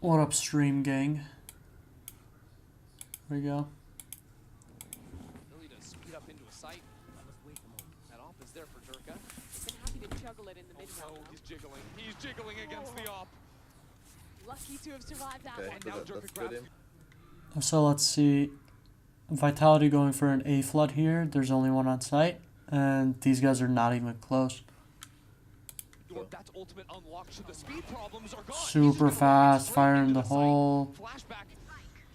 What up, stream gang? There we go. Ability to speed up into a sight. That op is there for Durka. Been happy to juggle it in the mid round. He's jiggling. He's jiggling against the op. Lucky to have survived that Okay, one. And now so Durka that's good grabs. him. So let's see. Vitality going for an A flood here. There's only one on site. And these guys are not even close. That's ultimate unlock. So the speed problems are gone. Super fast, fire in the hole. Flashback.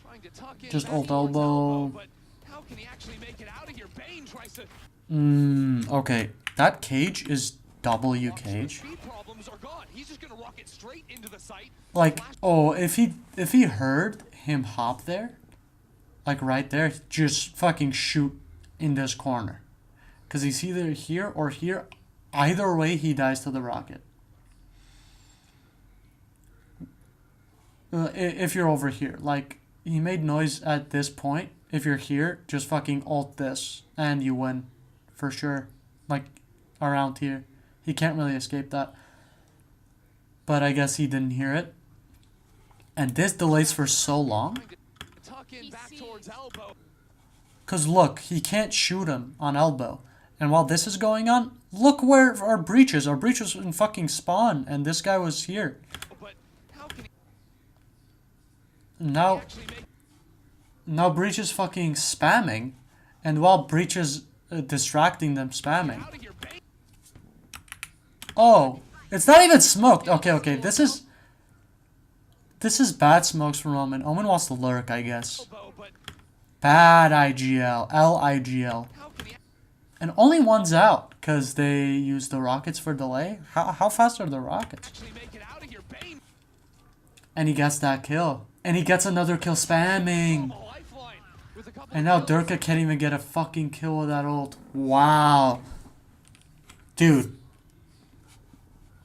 Trying to tuck in Just back ult towards elbow. But how can he actually make it out of here? Bane tries to. Okay. That cage is W cage. Speed problems are gone. He's just gonna rocket straight into the site. Like, oh, if he heard him hop there, like right there, just fucking shoot in this corner. Because he's either here or here. Either way, he dies to the rocket. If you're over here. Like, he made noise at this point. If you're here, just fucking ult this. And you win. For sure. Like, around here. He can't really escape that. But I guess he didn't hear it. And this delays for so long. Tuck in back towards elbow. Because look, he can't shoot him on elbow. And while this is going on, look where our breach is. Our breach was in fucking spawn. And this guy was here. But how can he Now, actually make now breach is fucking spamming. And while breach is distracting them spamming. out of here? Bane. Oh, it's not even smoked. Okay. This is bad smokes from Omen. Omen wants to lurk, I guess. Elbow, but Bad IGL. LIGL. how can he And only one's out because they use the rockets for delay. How fast are the rockets? actually make it out of here? Bane. And he gets that kill. And he gets another kill spamming. A lifeline with a couple And now of kills. Durka can't even get a fucking kill with that ult. Wow. Dude.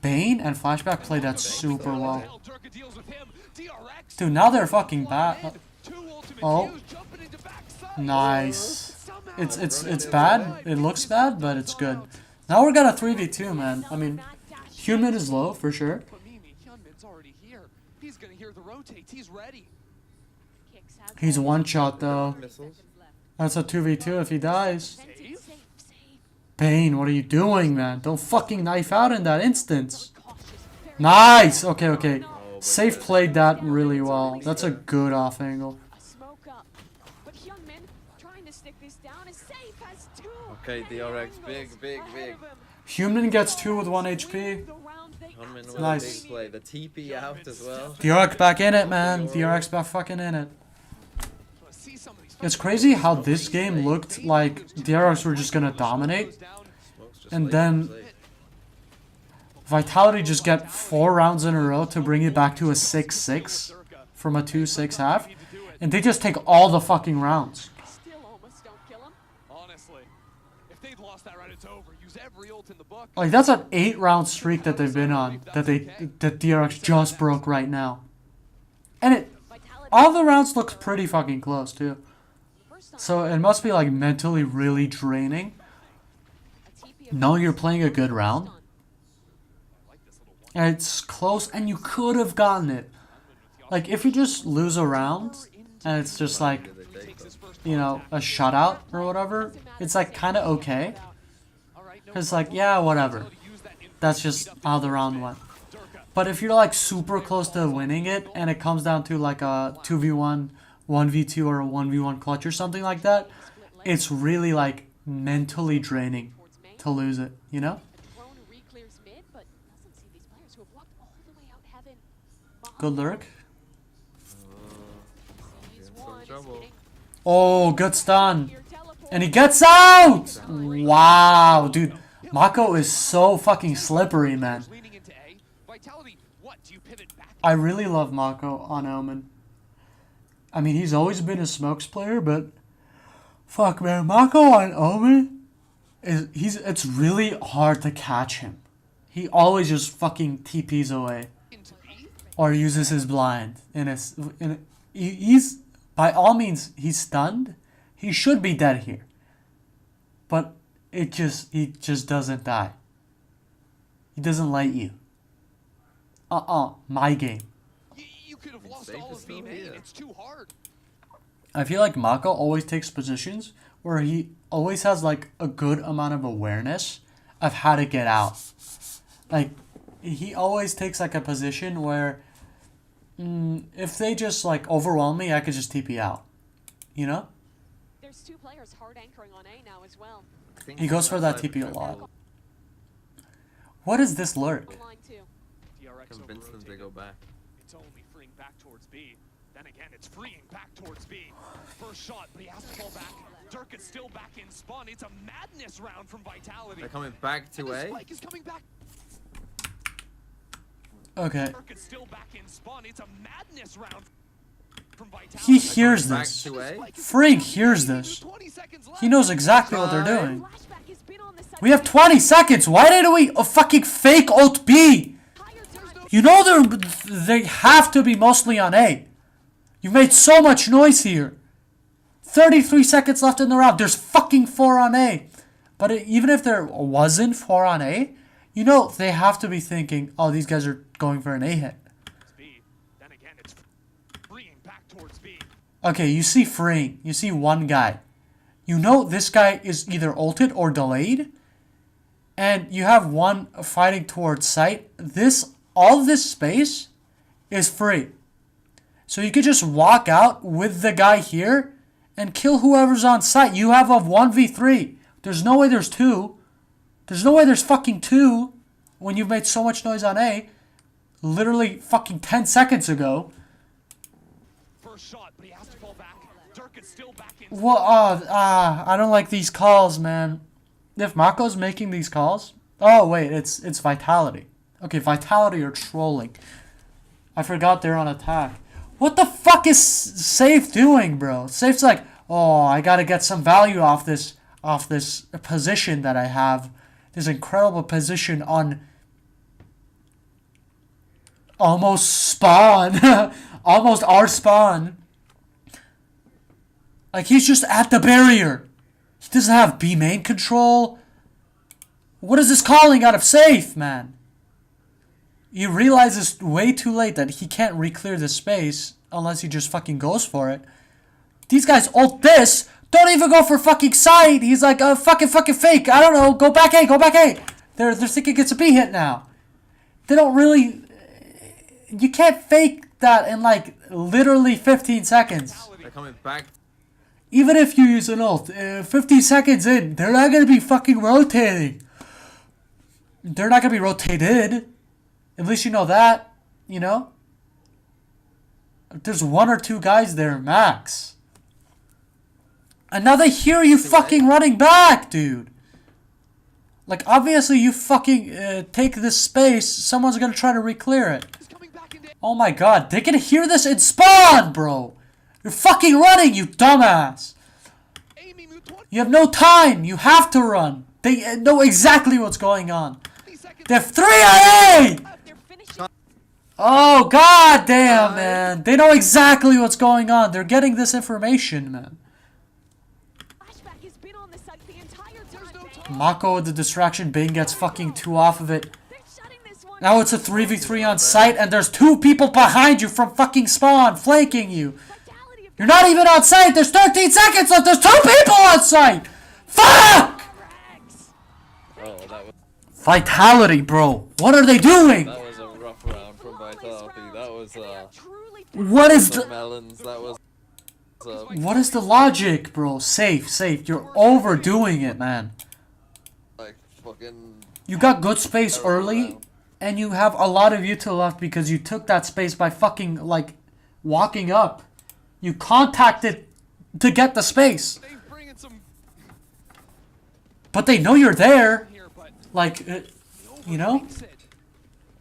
Bane and Flashback play that super well. Durka deals with him. DRX. Dude, now they're fucking bad. Two ultimate Oh. Qs jumping into backside. Nice. Somehow It's bad. It looks bad, but it's good. Now we're gonna 3v2, man. I mean, human is low for sure. But Mimi, Hyunmin's already here. He's gonna hear the rotates. He's ready. Kicks out He's one shot though. Missiles. That's a 2v2 if he dies. Sent it safe. Bane, what are you doing, man? Don't fucking knife out in that instance. Cautious. Very Nice! Okay. Oh, but Safe played that really well. That's a good off angle. a smoke up. But Hyunmin trying to stick this down is safe. Has two. Okay, DRX, big. ahead of him. Human gets 2 with 1 HP. The round they Hyunmin with Nice. a big play. The TP out as well. DRX back in it, man. DRX back fucking in it. Wanna see some of these It's crazy how this game looked like DRX were just gonna dominate. down. Smokes just And late, then- late. Vitality just get 4 rounds in a row to bring it back to a 6-6 from a 2-6 half. And they just take all the fucking rounds. still almost don't kill him. Honestly, if they'd lost that round, it's over. Use every ult in the book. Like, that's an 8-round streak that they've been on. That DRX just broke right now. And Vitality. all the rounds look pretty fucking close too. First time So it must be like mentally really draining. a TP of Knowing you're playing a good round. stun. And it's close and you could have gotten it. Like if you just lose a round and it's just like, Did they take them? you know, a shutout or whatever, it's like kind of okay. It's like, yeah, whatever. That's just how the round went. But if you're like super close to winning it and it comes down to like a 2v1, 1v2 or a 1v1 clutch or something like that, it's really like mentally draining Towards May. to lose it, you know? A drone re-clears mid, but doesn't see these players who have walked all the way out heaven. Good lurk. Sees in some one, is trouble. hitting Oh, good stun. your teleport. And he gets out! Wow, dude. Mako is so fucking slippery, man. Leaning into A. Vitality, what? Do you pivot back? I really love Mako on Omen. I mean, he's always been a smokes player, but fuck, man, Mako on Omen it's really hard to catch him. He always just fucking TPs away Into B? or uses his blind. He's by all means he's stunned. He should be dead here, but he just doesn't die. He doesn't light you. My game. You could have lost Safe all is of still B main. here. It's too hard. I feel like Mako always takes positions where he always has like a good amount of awareness of how to get out. Like, he always takes like a position where if they just like overwhelm me, I could just TP out. You know? There's two players hard anchoring on A now as well. I think He goes for that side TP a of lot. Triple What is this lurk? Online too. DRX Convince them to over-rotated. go back. It's only freeing back towards B. Then again, it's freeing back towards B. First shot, but he has to fall back. Dirk is still back in spawn. It's a madness round from Vitality. They're coming back And to the A. spike is coming back. Okay. Dirk is still back in spawn. It's a madness round from Vitality. He hears Back this. to A. Freak hears this. He knows exactly what they're doing. Flashback has been on the side. We have 20 seconds. Why didn't we fucking fake ult B? Higher time. You know they have to be mostly on A. You've made so much noise here. 33 seconds left in the round. There's fucking 4 on A. But even if there wasn't 4 on A, you know they have to be thinking, oh, these guys are going for an A hit. B. Then again, it's freeing back towards B. Okay, you see freeing. You see one guy. You know this guy is either ulted or delayed. And you have one fighting towards site. All this space is free. So you could just walk out with the guy here and kill whoever's on site. You have a 1v3. There's no way there's 2. There's no way there's fucking 2 when you've made so much noise on A. Literally fucking 10 seconds ago. First shot, but he has to fall back. Dirk is still back in. Well, I don't like these calls, man. If Mako's making these calls... Oh, wait, it's Vitality. Okay, Vitality are trolling. I forgot they're on attack. What the fuck is Safe doing, bro? Safe's like, oh, I gotta get some value off this position that I have. This incredible position on almost spawn. Almost our spawn. Like, he's just at the barrier. He doesn't have B main control. What is this calling out of Safe, man? He realizes way too late that he can't re-clear the space unless he just fucking goes for it. These guys ult this. Don't even go for fucking side. He's like, fucking fake. I don't know. Go back A. They're thinking it's a B hit now. They don't really... You can't fake that in like literally 15 seconds. They're coming back. Even if you use an ult, 15 seconds in, they're not going to be fucking rotating. They're not going to be rotated. At least you know that, you know? There's 1 or 2 guys there, max. And now they hear you fucking running back, dude. Like, obviously you fucking take this space, someone's going to try to re-clear it. He's coming back into. Oh my god, they can hear this in spawn, bro. You're fucking running, you dumbass. Amy moved 20 You have no time. You have to run. They know exactly what's going on. seconds. They're 3 on A! They're finishing. Oh, god damn, man. They know exactly what's going on. They're getting this information, man. Flashback has been on the side the entire time. Mako with the distraction. Bane gets fucking 2 off of it. They're shutting this one. Now it's a 3v3 on site, and there's 2 people behind you from fucking spawn, flanking you. Vitality of You're not even on site. There's 13 seconds left. There's 2 people on site. Fuck! Rex. Oh, that was Vitality, bro. What are they doing? a rough round from Vitality. That was Truly What is some the... melons. That was What is the logic, bro? Safe. You're overdoing it, man. like fucking. You got good space terrible early, round. and you have a lot of util left because you took that space by fucking, like, walking up. You contacted to get the space. They bringing some But they know you're there. here, but Like, you know? overthinks it.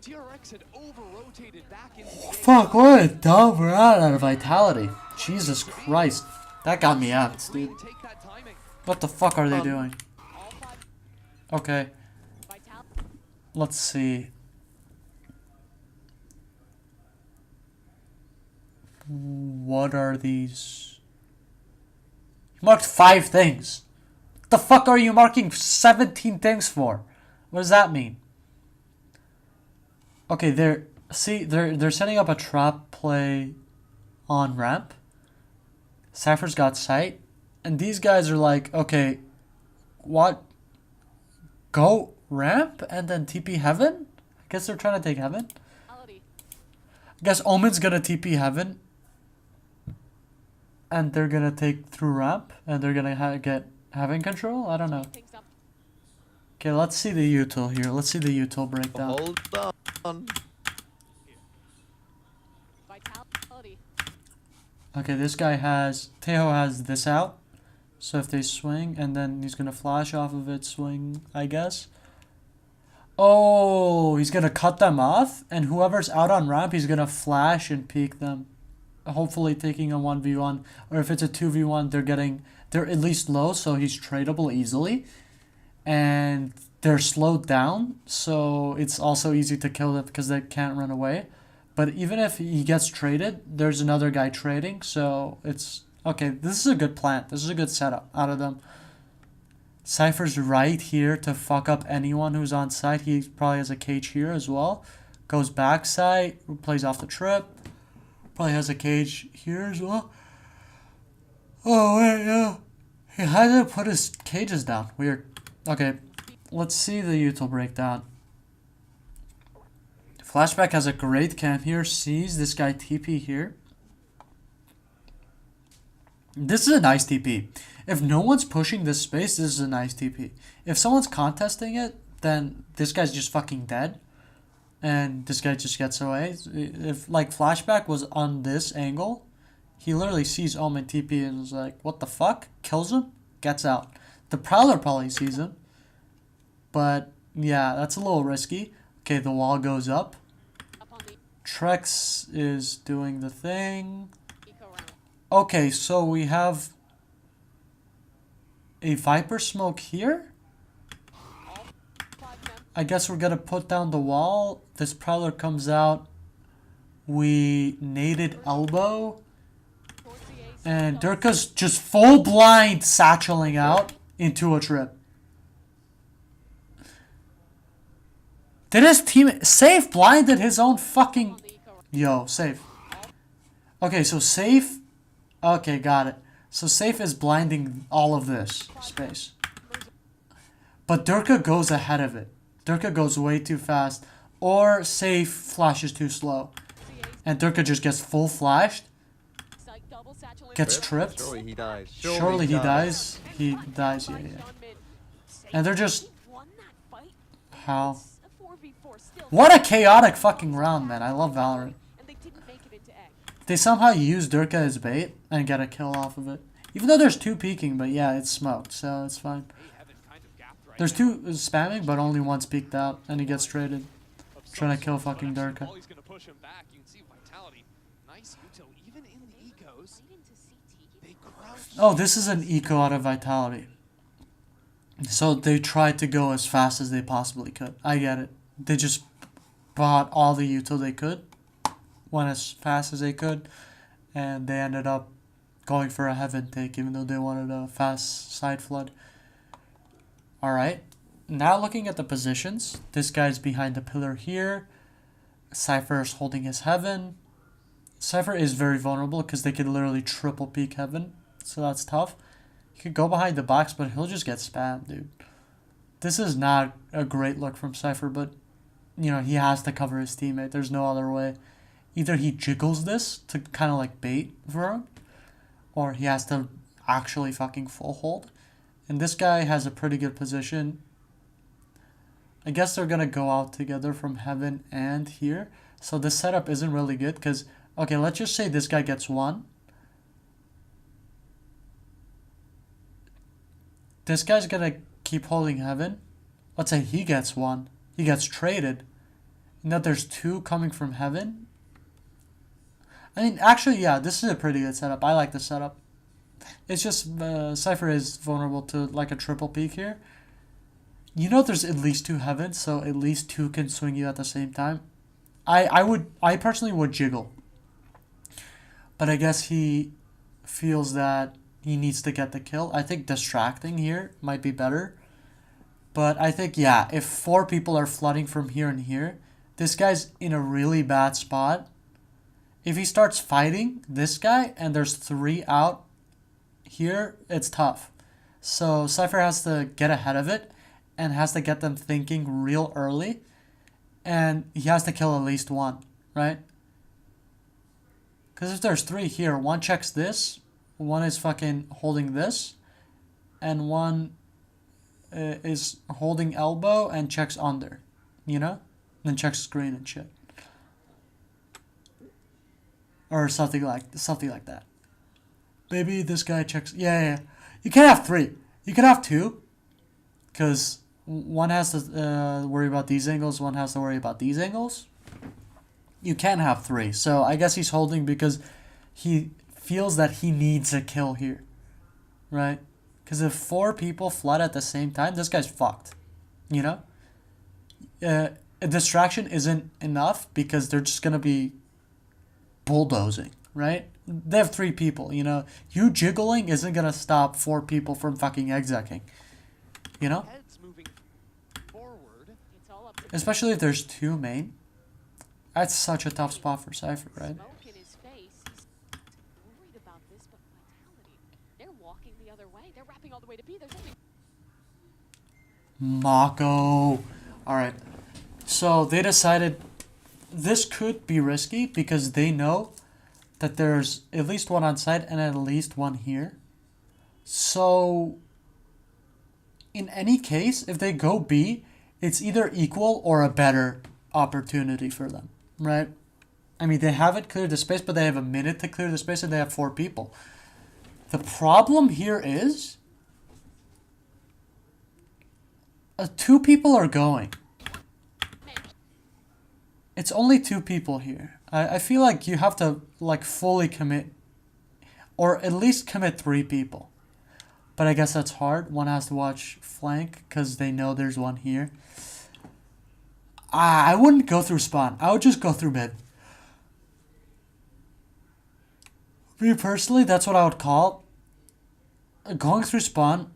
TRX had over-rotated back into the game. Fuck, what a dumb round out of Vitality. Jesus Christ. That got me out, dude. Take that timing. What the fuck are they doing? all five. Okay, Vitality. let's see. What are these? You marked 5 things. What the fuck are you marking 17 things for? What does that mean? Okay, they're... See, they're setting up a trap play on ramp. Cypher's got sight. And these guys are like, okay, what? Go ramp and then TP heaven? I guess they're trying to take heaven. I guess Omen's gonna TP heaven. And they're gonna take through ramp. And they're gonna get heaven control? I don't know. Okay, let's see the util here. Let's see the util breakdown. Hold on. Okay, this guy has... Tejo has this out. So if they swing, and then he's gonna flash off of it, swing, I guess. Oh, he's gonna cut them off, and whoever's out on ramp, he's gonna flash and peek them. Hopefully taking a 1v1, or if it's a 2v1, they're at least low, so he's tradable easily. And they're slowed down, so it's also easy to kill them because they can't run away. But even if he gets traded, there's another guy trading, so it's... Okay, this is a good plant. This is a good setup out of them. Cypher's right here to fuck up anyone who's on site. He probably has a cage here as well. Goes backside, plays off the trip. Probably has a cage here as well. Oh, wait, yeah. He hasn't put his cages down. Weird. Okay, let's see the util breakdown. Flashback has a great camp here. Sees this guy TP here. This is a nice TP. If no one's pushing this space, this is a nice TP. If someone's contesting it, then this guy's just fucking dead. And this guy just gets away. If, like, Flashback was on this angle, he literally sees Omen TP and is like, what the fuck? Kills him, gets out. The Prowler probably sees him. But, yeah, that's a little risky. Okay, the wall goes up. Trex is doing the thing. Okay, so we have a Viper smoke here. I guess we're gonna put down the wall. This Prowler comes out. We naded elbow. And Durka's just full blind satcheling out into a trip. Did his team... Safe blinded his own fucking... Yo, Safe. Okay, so Safe... Okay, got it. So Safe is blinding all of this space. But Durka goes ahead of it. Durka goes way too fast. Or Safe flashes too slow. And Durka just gets full flashed. Gets tripped. Surely he dies. Surely he dies. He dies, yeah. And they're just... How? What a chaotic fucking round, man. I love Valorant. They somehow use Durka as bait and get a kill off of it. Even though there's two peeking, but yeah, it's smoked, so it's fine. There's two spamming, but only one's peeked out, and he gets traded. Trying to kill fucking Durka. Oh, this is an eco out of Vitality. So they tried to go as fast as they possibly could. I get it. They just bought all the util they could. Went as fast as they could. And they ended up going for a heaven take, even though they wanted a fast side flood. Alright. Now looking at the positions. This guy's behind the pillar here. Cypher's holding his heaven. Cypher is very vulnerable because they could literally triple peek heaven. So that's tough. He could go behind the box, but he'll just get spammed, dude. This is not a great look from Cypher, but, you know, he has to cover his teammate. There's no other way. Either he jiggles this to kind of like bait for him, or he has to actually fucking full hold. And this guy has a pretty good position. I guess they're going to go out together from heaven and here. So this setup isn't really good because, okay, let's just say this guy gets one. This guy's going to keep holding heaven. Let's say he gets one. He gets traded. And that there's two coming from heaven. I mean, actually, yeah, this is a pretty good setup. I like the setup. It's just Cypher is vulnerable to like a triple peek here. You know there's at least two heavens, so at least two can swing you at the same time. I personally would jiggle. But I guess he feels that he needs to get the kill. I think distracting here might be better. But I think, yeah, if four people are flooding from here and here, this guy's in a really bad spot. If he starts fighting this guy and there's 3 out here, it's tough. So Cypher has to get ahead of it and has to get them thinking real early. And he has to kill at least 1, right? Because if there's 3 here, 1 checks this, 1 is fucking holding this, and 1 is holding elbow and checks under, you know? Then checks screen and shit. Or something like that. Maybe this guy checks... Yeah. You can't have 3. You can have 2. Because 1 has to worry about these angles, 1 has to worry about these angles. You can have 3. So I guess he's holding because he feels that he needs a kill here. Right? Because if 4 people flood at the same time, this guy's fucked. You know? A distraction isn't enough because they're just going to be bulldozing, right? They have 3 people, you know? You jiggling isn't going to stop 4 people from fucking execing. You know? Heads moving forward. It's all up to Especially if there's 2 main. That's such a tough spot for Cypher, right? smoke in his face. He's worried about this, but Vitality. They're walking the other way. They're wrapping all the way to B. There's only Mako. Alright. So they decided this could be risky because they know that there's at least 1 on site and at least 1 here. So in any case, if they go B, it's either equal or a better opportunity for them, right? I mean, they haven't cleared the space, but they have a minute to clear the space and they have 4 people. The problem here is 2 people are going. It's only 2 people here. I feel like you have to like fully commit, or at least commit 3 people. But I guess that's hard. 1 has to watch flank because they know there's 1 here. I wouldn't go through spawn. I would just go through mid. Me personally, that's what I would call going through spawn.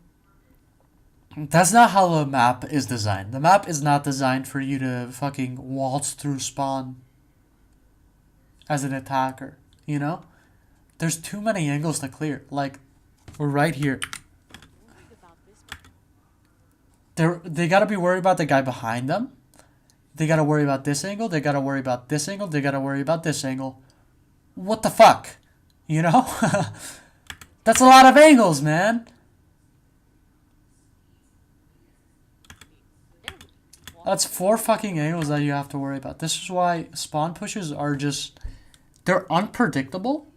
That's not how the map is designed. The map is not designed for you to fucking waltz through spawn as an attacker, you know? There's too many angles to clear. Like, we're right here. worried about this, but They gotta be worried about the guy behind them. They gotta worry about this angle. They gotta worry about this angle. They gotta worry about this angle. What the fuck? You know? That's a lot of angles, man. That's 4 fucking angles that you have to worry about. This is why spawn pushes are just... They're unpredictable.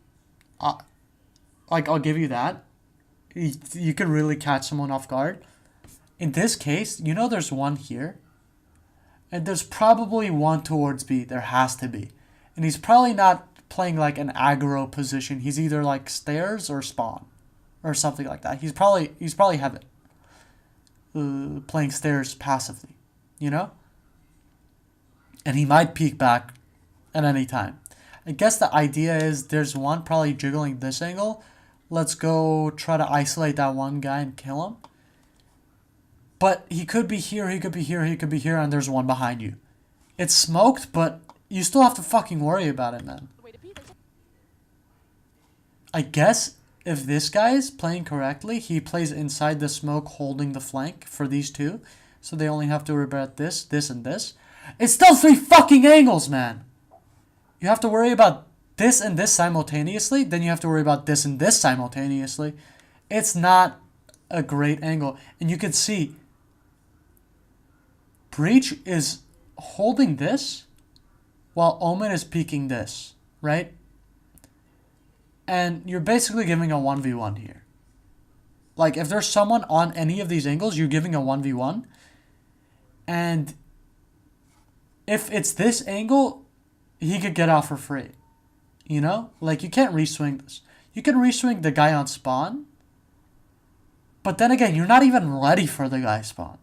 Like, I'll give you that. You can really catch someone off guard. In this case, you know there's 1 here. And there's probably 1 towards B. There has to be. And he's probably not playing like an aggro position. He's either like stairs or spawn. Or something like that. He's probably heaven. Playing stairs passively. You know? And he might peek back at any time. I guess the idea is there's 1 probably jiggling this angle. Let's go try to isolate that 1 guy and kill him. But he could be here, he could be here, he could be here, and there's 1 behind you. It's smoked, but you still have to fucking worry about it, man. the way to B. There's I guess if this guy is playing correctly, he plays inside the smoke holding the flank for these 2. So they only have to worry about this, this, and this. It's still 3 fucking angles, man. You have to worry about this and this simultaneously. Then you have to worry about this and this simultaneously. It's not a great angle. And you can see Breach is holding this while Omen is peeking this, right? And you're basically giving a 1v1 here. Like, if there's someone on any of these angles, you're giving a 1v1. And if it's this angle, he could get off for free. You know? Like, you can't reswing this. You can reswing the guy on spawn. But then again, you're not even ready for the guy spawn.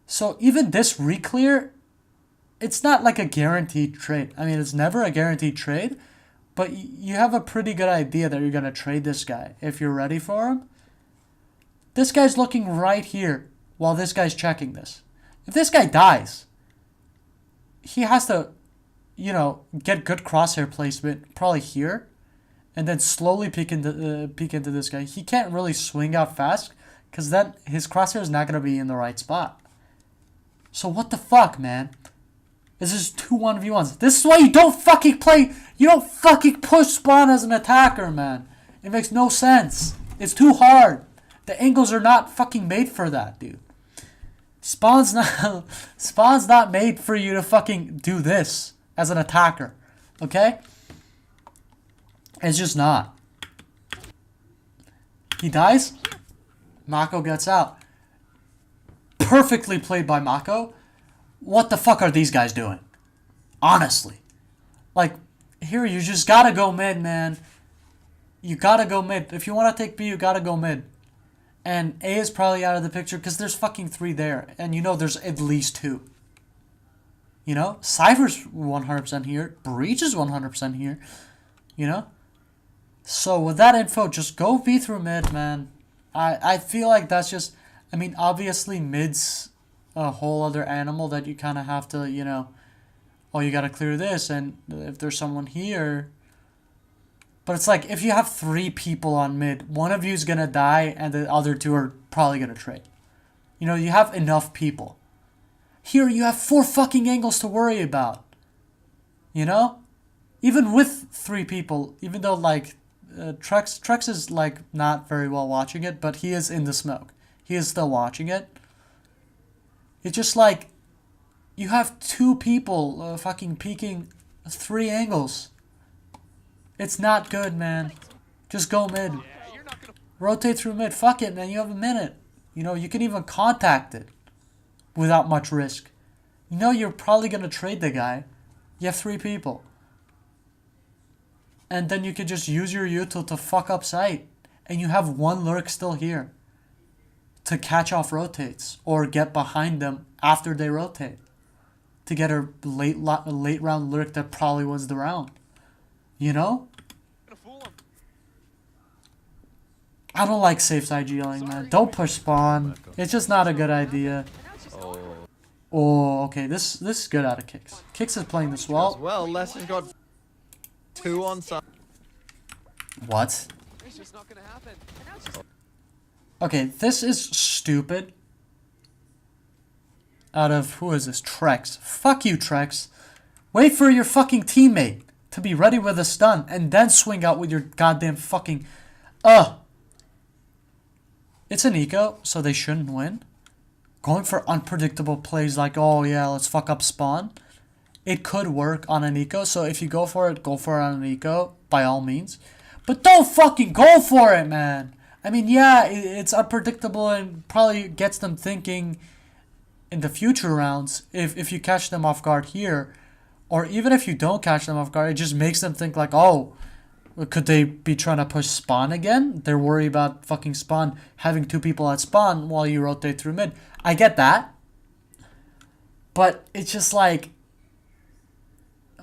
So even this reclear, it's not like a guaranteed trade. I mean, it's never a guaranteed trade. But you have a pretty good idea that you're going to trade this guy if you're ready for him. This guy's looking right here while this guy's checking this. If this guy dies, he has to, you know, get good crosshair placement, probably here, and then slowly peek into this guy. He can't really swing out fast, because then his crosshair is not going to be in the right spot. So what the fuck, man? This is 2 1v1s. This is why you don't fucking play, you don't fucking push spawn as an attacker, man. It makes no sense. It's too hard. The angles are not fucking made for that, dude. Spawn's not made for you to fucking do this as an attacker. Okay? It's just not. He dies. Mako gets out. Perfectly played by Mako. What the fuck are these guys doing? Honestly. Like, here you just gotta go mid, man. You gotta go mid. If you want to take B, you gotta go mid. And A is probably out of the picture because there's fucking 3 there. And you know there's at least 2. You know? Cypher's 100% here. Breach is 100% here. You know? So with that info, just go B through mid, man. I feel like that's just... I mean, obviously mid's a whole other animal that you kind of have to, you know... Oh, you gotta clear this, and if there's someone here... But it's like, if you have 3 people on mid, one of you is gonna die, and the other 2 are probably gonna trade. You know, you have enough people. Here, you have 4 fucking angles to worry about. You know? Even with 3 people, even though, like, Trex is, like, not very well watching it, but he is in the smoke. He is still watching it. It's just like, you have 2 people fucking peeking 3 angles. It's not good, man. Just go mid. Rotate through mid. Fuck it, man. You have a minute. You know, you can even contact it without much risk. You know you're probably going to trade the guy. You have 3 people. And then you can just use your util to fuck up sight. And you have 1 lurk still here to catch off rotates or get behind them after they rotate to get a late round lurk that probably was the round. You know? I don't like safe side GLing, man. Don't push spawn. It's just not a good idea. Oh, okay. This is good out of Kicks. Kicks is playing this well. Well, Lesson's got 2 on side. What? It's just not gonna happen. Okay, this is stupid. Out of, who is this? Trex. Fuck you, Trex. Wait for your fucking teammate to be ready with a stun and then swing out with your goddamn fucking... It's an eco, so they shouldn't win. Going for unpredictable plays like, oh yeah, let's fuck up spawn. It could work on an eco, so if you go for it on an eco, by all means. But don't fucking go for it, man. I mean, yeah, it's unpredictable and probably gets them thinking in the future rounds, if you catch them off guard here, or even if you don't catch them off guard, it just makes them think like, oh, could they be trying to push spawn again? They're worried about fucking spawn, having 2 people at spawn while you rotate through mid. I get that. But it's just like,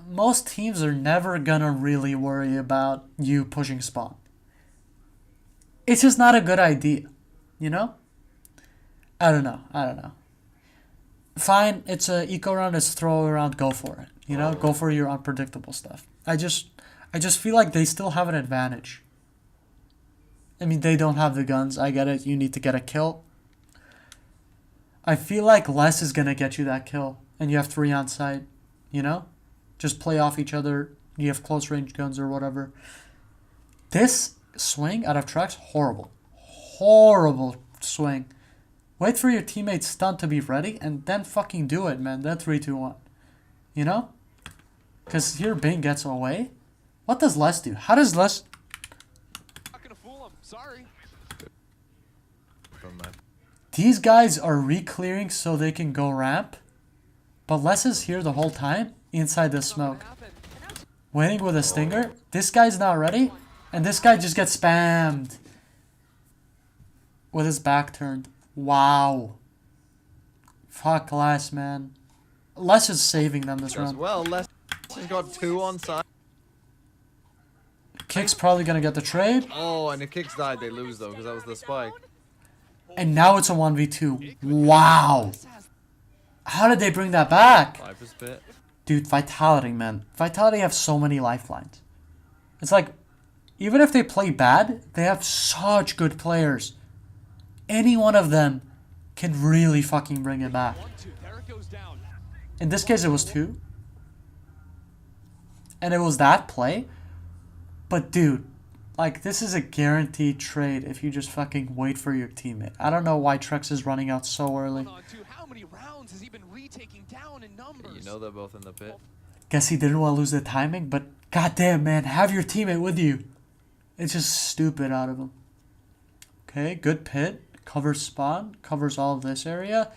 most teams are never gonna really worry about you pushing spawn. It's just not a good idea, you know? I don't know. Fine, it's a eco round, it's throw around, go for it. You know, go for your unpredictable stuff. I just feel like they still have an advantage. I mean, they don't have the guns. I get it. You need to get a kill. I feel like less is going to get you that kill. And you have 3 on site. You know? Just play off each other. You have close range guns or whatever. This swing out of Trex, horrible. Horrible swing. Wait for your teammate's stun to be ready and then fucking do it, man. Then 3, 2, 1. You know? Because here Bing gets away. What does Les do? How does Les... Not gonna fool him. Sorry. These guys are re-clearing so they can go ramp. But Les is here the whole time inside the smoke. Waiting with a stinger. This guy's not ready. And this guy just gets spammed. With his back turned. Wow. Fuck Les, man. Les is saving them this round. Well, Lesson's got 2 on side. Kick's probably gonna get the trade. Oh, and if Kicks died, they lose though, because that was the spike. And now it's a 1v2. Wow. How did they bring that back? Viper's bit. Dude, Vitality, man. Vitality have so many lifelines. It's like, even if they play bad, they have such good players. Any one of them can really fucking bring it back. 1-2. There it goes down. In this case, it was 2. And it was that play. But dude, like, this is a guaranteed trade if you just fucking wait for your teammate. I don't know why Trex is running out so early. 1-on-2. How many rounds has he been retaking down in numbers? You know they're both in the pit. Guess he didn't want to lose the timing, but goddamn, man, have your teammate with you. It's just stupid out of him. Okay, good pit. Covers spawn. Covers all of this area.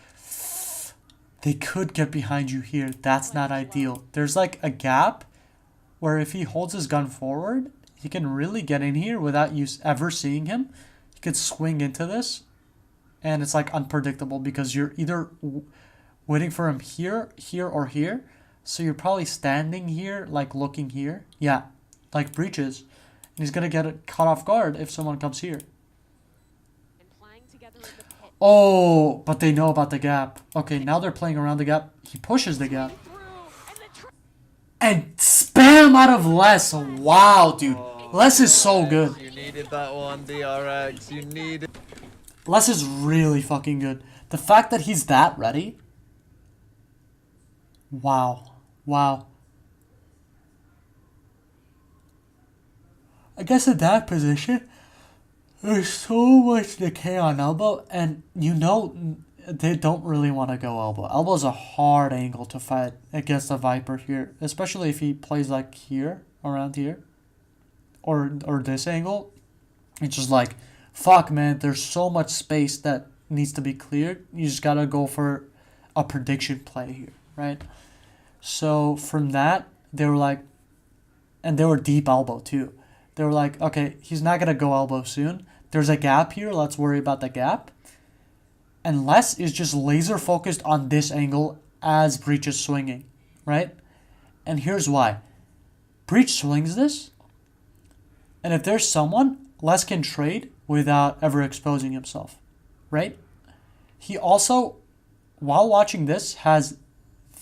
They could get behind you here. That's not ideal. There's like a gap where if he holds his gun forward, he can really get in here without you ever seeing him. He could swing into this. And it's like unpredictable because you're either waiting for him here, here, or here. So you're probably standing here, like looking here. Yeah, like breaches. And he's going to get it caught off guard if someone comes here. And playing together in the pit. Oh, but they know about the gap. Okay, now they're playing around the gap. He pushes the gap. Through, and the And spam out of Les. Wow, dude. Les is so good. You needed that one, DRX. You needed. Les is really fucking good. The fact that he's that ready. Wow. Wow. I guess in that position, there's so much decay on elbow, and you know they don't really want to go elbow. Elbow is a hard angle to fight against a Viper here, especially if he plays like here, around here, or this angle. It's just like, fuck, man, there's so much space that needs to be cleared. You just gotta go for a prediction play here, right? So from that, they were like, and they were deep elbow too. They were like, okay, he's not gonna go elbow soon. There's a gap here. Let's worry about the gap. And Les is just laser focused on this angle as Breach is swinging, right? And here's why. Breach swings this, and if there's someone, Les can trade without ever exposing himself, right? He also, while watching this, has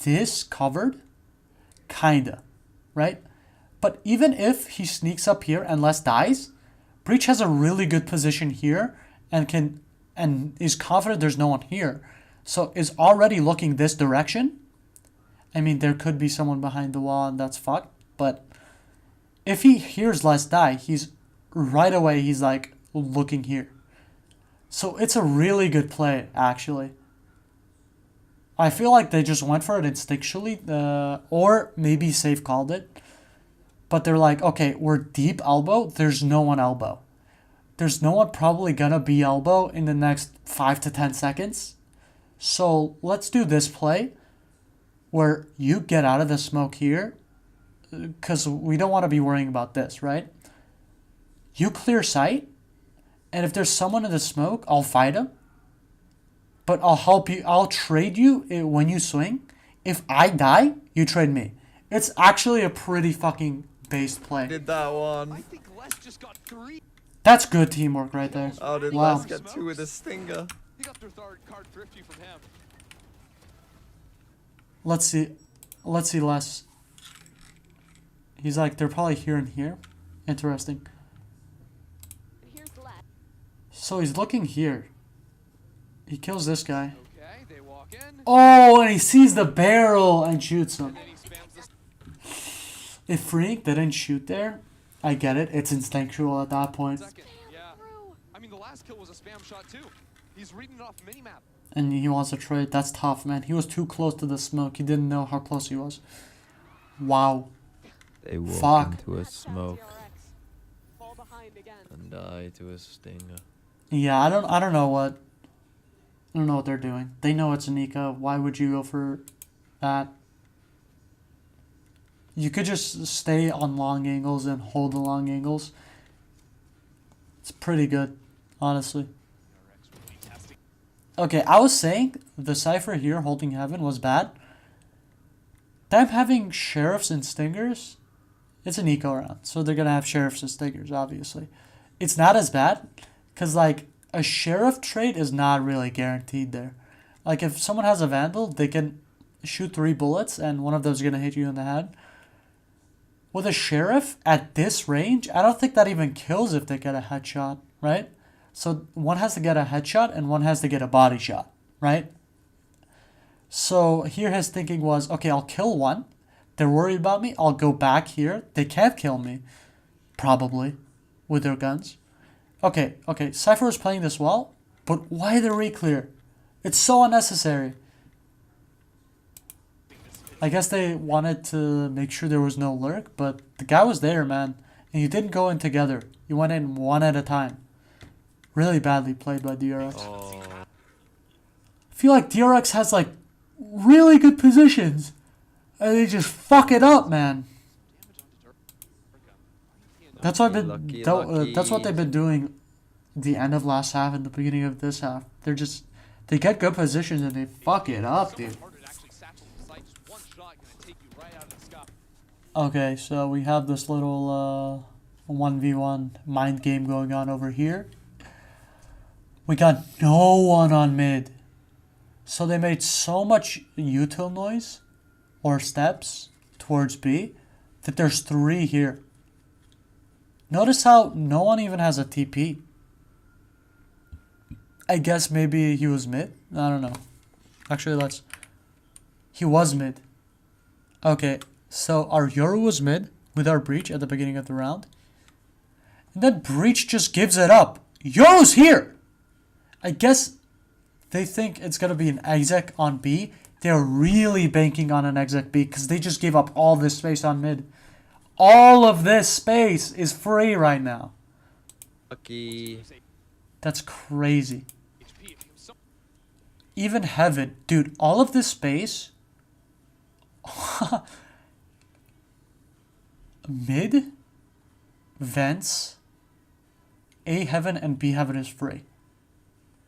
this covered, kinda, right? But even if he sneaks up here and Les dies, Breach has a really good position here and is confident there's no one here. So is already looking this direction. I mean, there could be someone behind the wall and that's fucked. But if he hears Les die, he's right away, he's like looking here. So it's a really good play, actually. I feel like they just went for it instinctually, or maybe safe called it. But they're like, okay, we're deep elbow. There's no one elbow. There's no one probably gonna be elbow in the next 5 to 10 seconds. So let's do this play where you get out of the smoke here, because we don't want to be worrying about this, right? You clear sight, and if there's someone in the smoke, I'll fight him. But I'll help you. I'll trade you when you swing. If I die, you trade me. It's actually a pretty fucking based play. Did that I one. think Les just got 3. That's good teamwork right there. Oh, did Wow. Les get 2 with a stinger? He got their third card thrifty from him. Let's see Les. He's like, they're probably here and here. Interesting. And here's Les. So he's looking here. He kills this guy. Okay, they walk in. Oh, and he sees the barrel and shoots him. And then he spams this If Freak didn't shoot there, I get it. It's instinctual at that point. second. Yeah. I mean, the last kill was a spam shot too. He's reading it off minimap. And he wants to trade. That's tough, man. He was too close to the smoke. He didn't know how close he was. Wow. They walk Fuck. into a smoke DRX. Fall behind again. and die to a stinger. Yeah, I don't know what they're doing. They know it's Anika. Why would you go for that? You could just stay on long angles and hold the long angles. It's pretty good, honestly. Okay, I was saying the Cypher here holding Heaven was bad. Them having Sheriffs and Stingers, it's an eco round. So they're going to have Sheriffs and Stingers, obviously. It's not as bad because, like, a Sheriff trade is not really guaranteed there. Like, if someone has a Vandal, they can shoot 3 bullets and one of those is gonna hit you in the head. With a sheriff at this range, I don't think that even kills if they get a headshot, right? So one has to get a headshot and one has to get a body shot, right? So here his thinking was, okay, I'll kill one. They're worried about me. I'll go back here. They can't kill me, probably, with their guns. Okay, Cypher is playing this well, but why the re-clear? It's so unnecessary. I guess they wanted to make sure there was no lurk, but the guy was there, man. And you didn't go in together. You went in one at a time. Really badly played by DRX. Oh. I feel like DRX has like really good positions. And they just fuck it up, man. That's what Lucky. that's what they've been doing the end of last half and the beginning of this half. They get good positions and they fuck it up, dude. Okay, so we have this little 1v1 mind game going on over here. We got no one on mid. So they made so much util noise or steps towards B that there's 3 here. Notice how no one even has a TP. I guess maybe he was mid. I don't know. Actually, he was mid. Okay. So our Yoru was mid with our breach at the beginning of the round. And then breach just gives it up. Yoru's here! I guess they think it's going to be an exec on B. They're really banking on an exec B because they just gave up all this space on mid. All of this space is free right now. Lucky. That's crazy. Even Heaven. Dude, all of this space... Mid, vents, A heaven and B heaven is free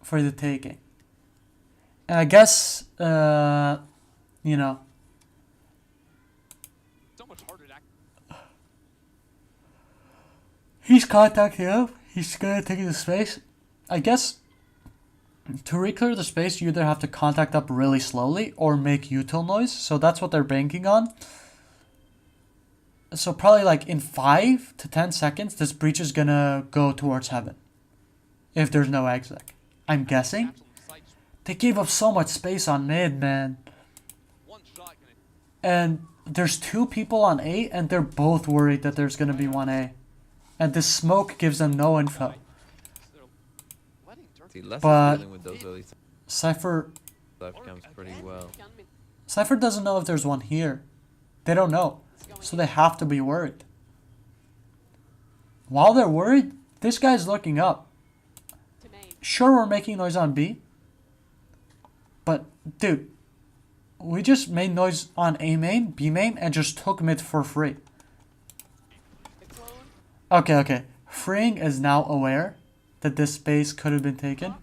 for the taking. And I guess, you know, he's contacting up. He's gonna take the space. I guess to reclear the space, you either have to contact up really slowly or make util noise. So that's what they're banking on. So probably like in 5 to 10 seconds, this breach is gonna go towards heaven. If there's no exec. I'm guessing. They gave up so much space on mid, man. And there's 2 people on A, and they're both worried that there's gonna be 1A. And this smoke gives them no info. See, Les But is dealing with those early Cypher life comes pretty well. Cypher doesn't know if there's one here. They don't know. So they have to be worried. While they're worried, this guy's looking up. Sure, we're making noise on B. But, dude, we just made noise on A main, B main, and just took mid for free. Okay. Freeing is now aware that this space could have been taken.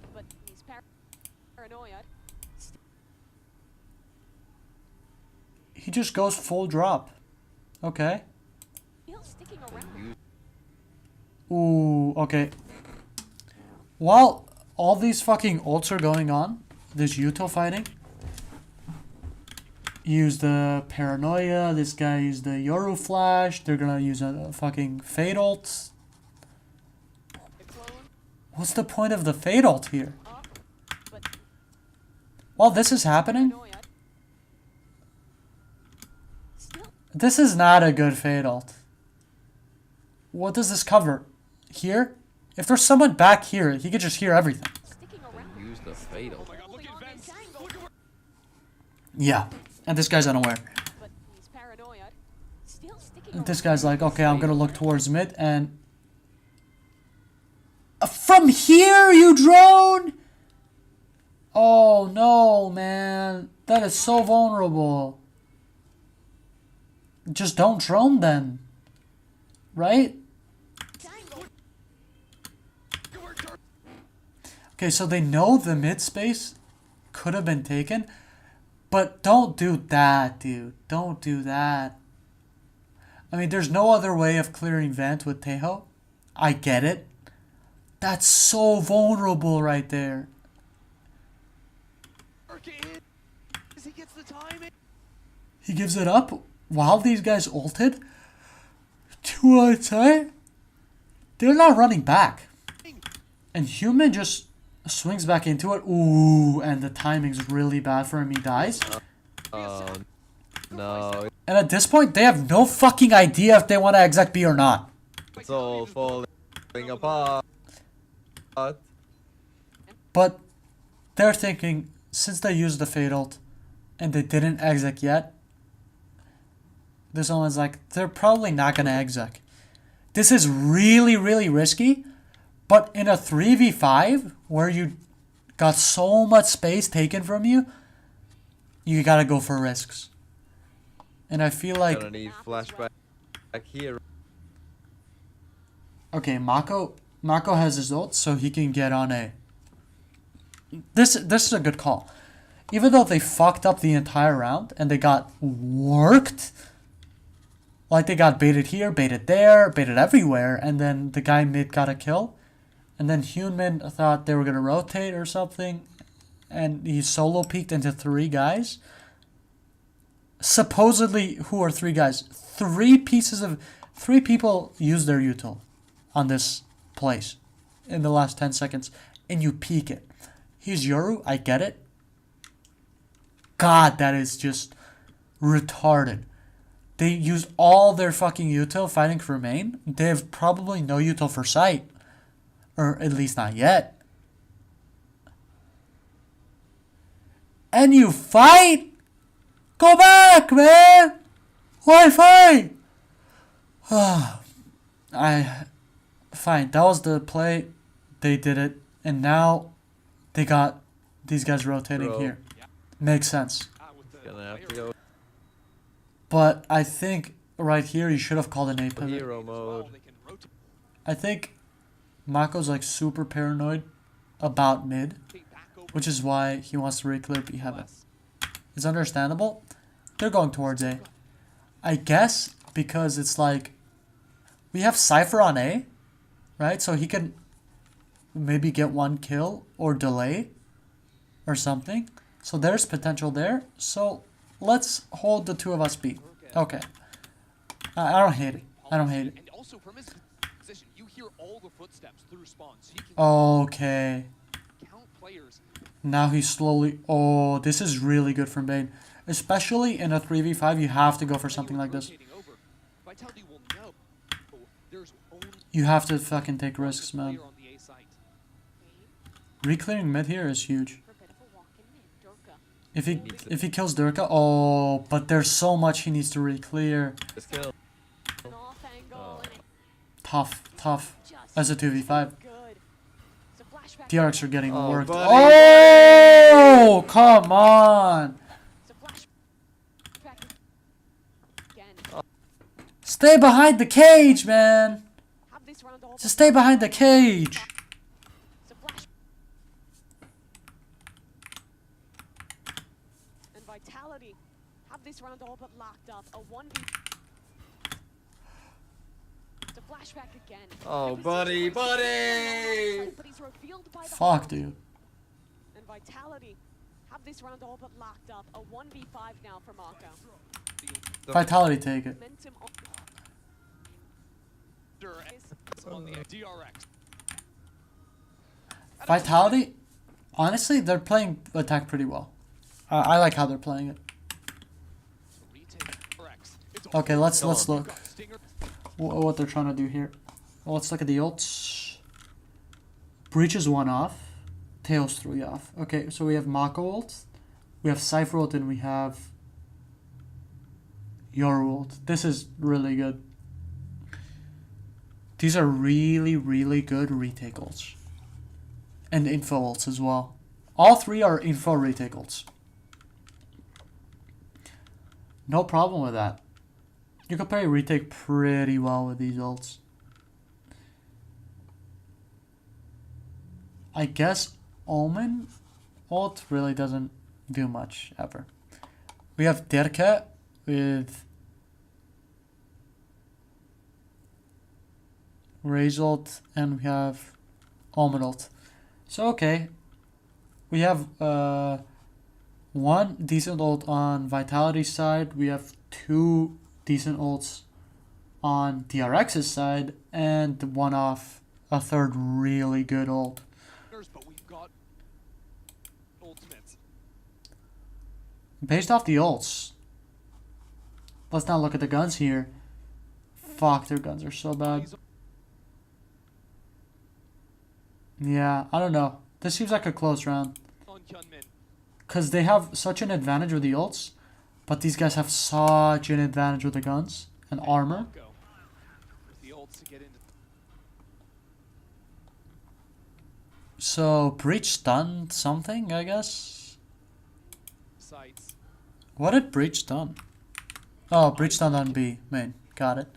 He just goes full drop. Okay. Ooh, okay. While all these fucking ults are going on, this util fighting. Use the paranoia. This guy used the Yoru flash. They're gonna use a fucking fade ult. What's the point of the fade ult here? While this is happening, this is not a good fade ult. What does this cover? Here? If there's someone back here, he could just hear everything. Use the fatal. Yeah, and this guy's unaware. This guy's like, okay, I'm gonna look towards mid, and from here, you drone? Oh no, man, that is so vulnerable. Just don't drone then, right? Okay, so they know the mid space could have been taken, but don't do that, dude. Don't do that. I mean, there's no other way of clearing vent with Tejo. I get it. That's so vulnerable right there. He gives it up while these guys ulted. 2 outside. They're not running back. And Human just swings back into it. Ooh, and the timing's really bad for him. He dies. Oh, no. And at this point, they have no fucking idea if they want to exec B or not. It's all falling apart. But they're thinking, since they used the Fate ult and they didn't exec yet, this one's like, they're probably not going to exec. This is really, really risky. But in a 3v5, where you got so much space taken from you, you got to go for risks. And I feel like... Gonna need flashback here. Okay, Mako has his ult, so he can get on A. This is a good call. Even though they fucked up the entire round and they got worked, like they got baited here, baited there, baited everywhere, and then the guy mid got a kill, and then Human thought they were gonna rotate or something, and he solo peeked into 3 guys. Supposedly, who are 3 guys? 3 people used their util on this place in the last 10 seconds, and you peek it. He's Yoru, I get it. God, that is just retarded. They used all their fucking util fighting for main. They have probably no util for sight. Or at least not yet. And you fight? Go back, man! Why fight? Fine, that was the play. They did it. And now they got these guys rotating here. Makes sense. Gonna have to go But I think right here you should have called an A pivot. hero mode. I think Mako's like super paranoid about mid, which is why he wants to re-clear B heaven. It's understandable. They're going towards A. I guess because it's like we have Cypher on A, right? So he can maybe get 1 kill or delay or something. So there's potential there. So let's hold the 2 of us B. Okay. I don't hate it. I don't hate it. And also from his position, you hear all the footsteps through spawn, so you can Okay. count players. Now he's slowly... Oh, this is really good from Bane. Especially in a 3v5, you have to go for something like this. Vitality will know there's only You have to fucking take risks, man. player on the A site. Reclearing mid here is huge. For a bit of a walk in mid. Durka. If he kills Durka... Oh, but there's so much he needs to re-clear. Just kill. An off angle and it Tough. just As a 2v5. good. So flashback. DRX are getting Oh, worked. buddy. Oh, come on. So flashback again. Stay behind the cage, man. Have this round all Just stay behind the cage. So flash. And Vitality have this round all but locked up. A 1v. So flashback again. Oh, buddy. But he's revealed by the Fuck, dude. And Vitality have this round all but locked up. A 1v5 now for Mako. Vitality, take it. Momentum on On the DRX. Vitality, honestly, they're playing attack pretty well. I like how they're playing it. Okay, let's look what they're trying to do here. Well, let's look at the ults. Breach is 1 off. Tails 3 off. Okay, so we have Mako ult, we have Cypher ult, and we have your ult. This is really good. These are really, really good retake ults. And info ults as well. All 3 are info retake ults. No problem with that. You can play retake pretty well with these ults. I guess Omen ult really doesn't do much ever. We have Derke with Raze ult, and we have Omen ult. So okay, we have one decent ult on Vitality's side. We have two decent ults on DRX's side, and one off a third really good ult. But we've got ultimates. Based off the ults, let's not look at the guns here. Fuck, their guns are so bad. Yeah, I don't know. This seems like a close round. On Hyunmin. Because they have such an advantage with the ults, but these guys have such an advantage with the guns and armor. Go. With the ults to get into So, Breach stunned something, I guess? sites. What did Breach stun? Oh, Breach stunned on B. Main. Got it.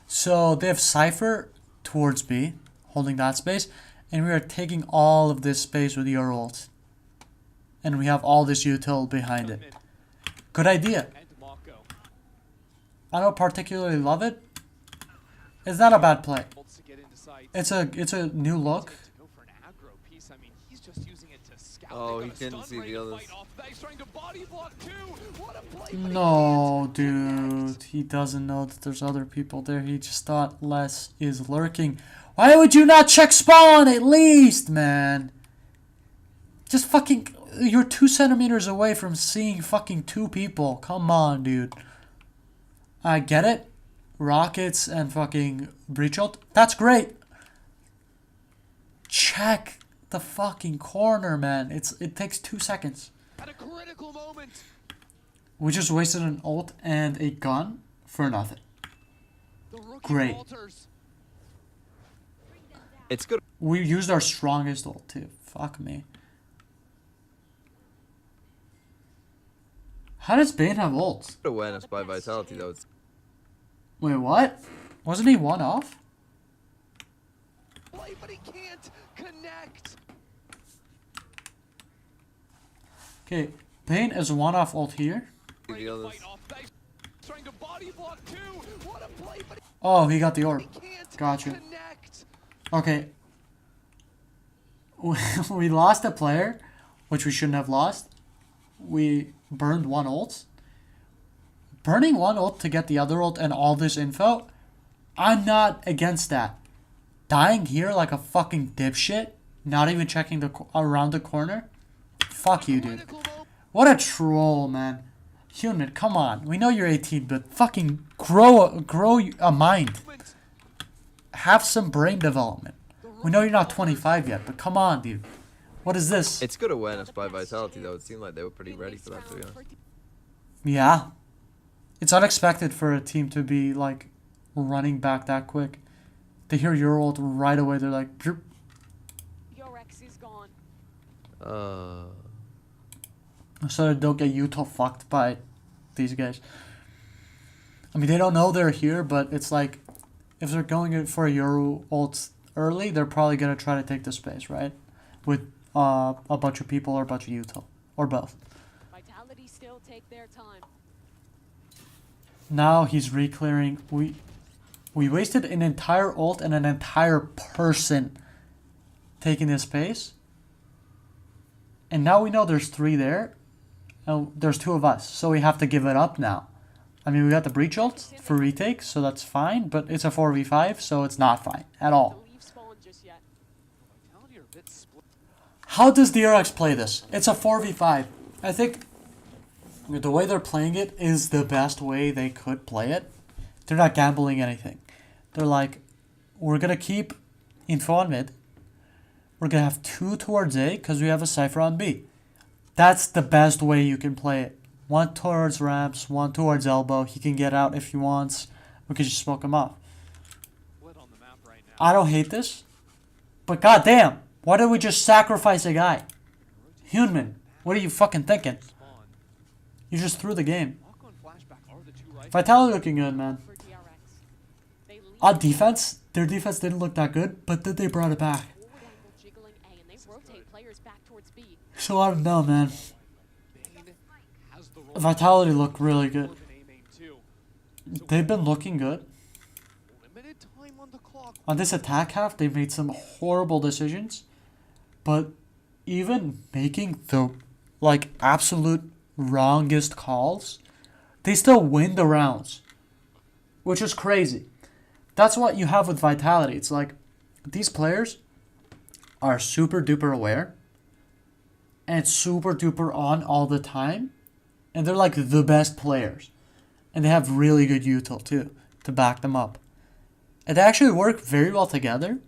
So, they have Cypher towards B, holding that space, and we are taking all of this space with your ult. And we have all this util behind it. Good idea. And Mako. I don't particularly love it. It's not a bad play. Ults to get into sites. It's a new look. To go for an aggro piece. I mean, he's just using it to scout. Oh, They he got a didn't stun see ready the to others. fight off that. He's trying to body block too. What a play, but he No, can't dude. He doesn't know that there's other people there. He just thought less is lurking. Why would you not check spawn at least, man? Just fucking... You're 2 centimeters away from seeing fucking 2 people. Come on, dude. I get it. Rockets and fucking breach ult. That's great. Check the fucking corner, man. It takes 2 seconds. At a critical moment. We just wasted an ult and a gun for nothing. The rookie Great. falters. It's good We used our strongest ult too. Fuck me. How does Bane have ult? awareness by Vitality though. It's Wait, what? Wasn't he one off? Play, but he can't connect. Okay, Bane is one off ult here. the others. Fight off that. He's trying to body block too. What a play, but Oh, he got the orb. he can't Gotcha. connect. Okay. We lost a player, which we shouldn't have lost. We burned one ult. Burning one ult to get the other ult and all this info, I'm not against that. Dying here like a fucking dipshit, not even checking around the corner, fuck you, dude. Critical moment. What a troll, man. Human, come on. We know you're 18, but fucking grow a mind. Have some brain development. We know you're not 25 yet, but come on, dude. What is this? It's good awareness by Vitality though. It seemed like they were pretty ready for that, to be honest. Yeah. It's unexpected for a team to be, like, running back that quick. They hear your ult right away. They're like, "Droop." Your ex is gone. So they don't get util fucked by these guys. I mean, they don't know they're here, but it's like, if they're going in for a Euro ult early, they're probably going to try to take the space, right? With a bunch of people or a bunch of util. Or both. Vitality still take their time. Now he's re-clearing. We wasted an entire ult and an entire person taking this space. And now we know there's 3 there. And there's 2 of us. So we have to give it up now. I mean, we got the breach ult for retake, so that's fine. But it's a 4v5, so it's not fine at all. Don't leave spawn just yet. Vitality are a bit split. How does DRX play this? It's a 4v5. I think the way they're playing it is the best way they could play it. They're not gambling anything. They're like, we're going to keep info on mid. We're going to have 2 towards A because we have a Cypher on B. That's the best way you can play it. 1 towards ramps, 1 towards elbow. He can get out if he wants. We can just smoke him off. Split on the map right now. I don't hate this. But goddamn, why did we just sacrifice a guy? Human, what are you fucking thinking? Spawn. You just threw the game. Mako and Flashback are the 2 rifles. Vitality looking good, man. For DRX. They lead On defense, their defense didn't look that good, but then they brought it back. forward angle jiggling A, and they rotate players back towards B. So I don't know, man. Bane has the role. Vitality looked really good. More than A main too. They've been looking good. Limited time on the clock. On this attack half, they made some horrible decisions. But even making the, like, absolute wrongest calls, they still win the rounds, which is crazy. That's what you have with Vitality. It's like these players are super duper aware and super duper on all the time, and they're like the best players, and they have really good util too to back them up, and they actually work very well together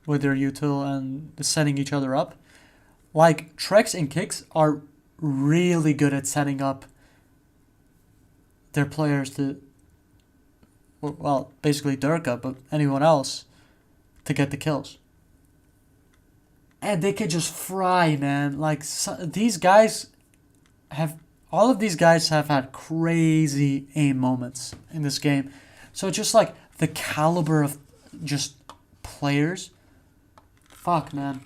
with their util and setting each other up. Like Trex and Kicks are really good at setting up their players to, well, basically Durka, but anyone else to get the kills. And they could just fry, man. Like, these guys all of these guys have had crazy aim moments in this game. So just like the caliber of just players. Fuck, man.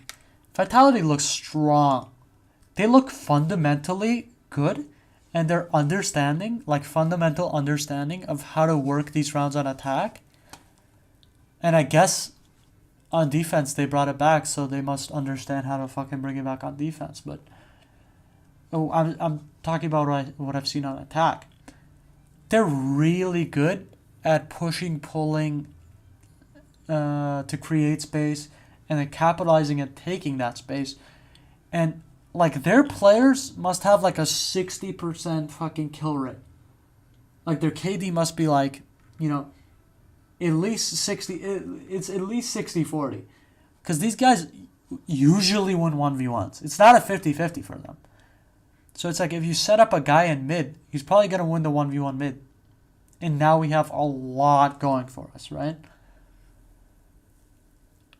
Vitality looks strong. They look fundamentally good. And their understanding, like fundamental understanding of how to work these rounds on attack. And I guess on defense they brought it back, so they must understand how to fucking bring it back on defense. But I'm talking about what I've seen on attack. They're really good at pushing, pulling to create space, and then capitalizing and taking that space. And like their players must have like a 60% fucking kill rate. Like their KD must be like, you know, at least 60. It's at least 60-40. Because these guys usually win 1v1s. It's not a 50-50 for them. So it's like if you set up a guy in mid, he's probably going to win the 1v1 mid. And now we have a lot going for us, right?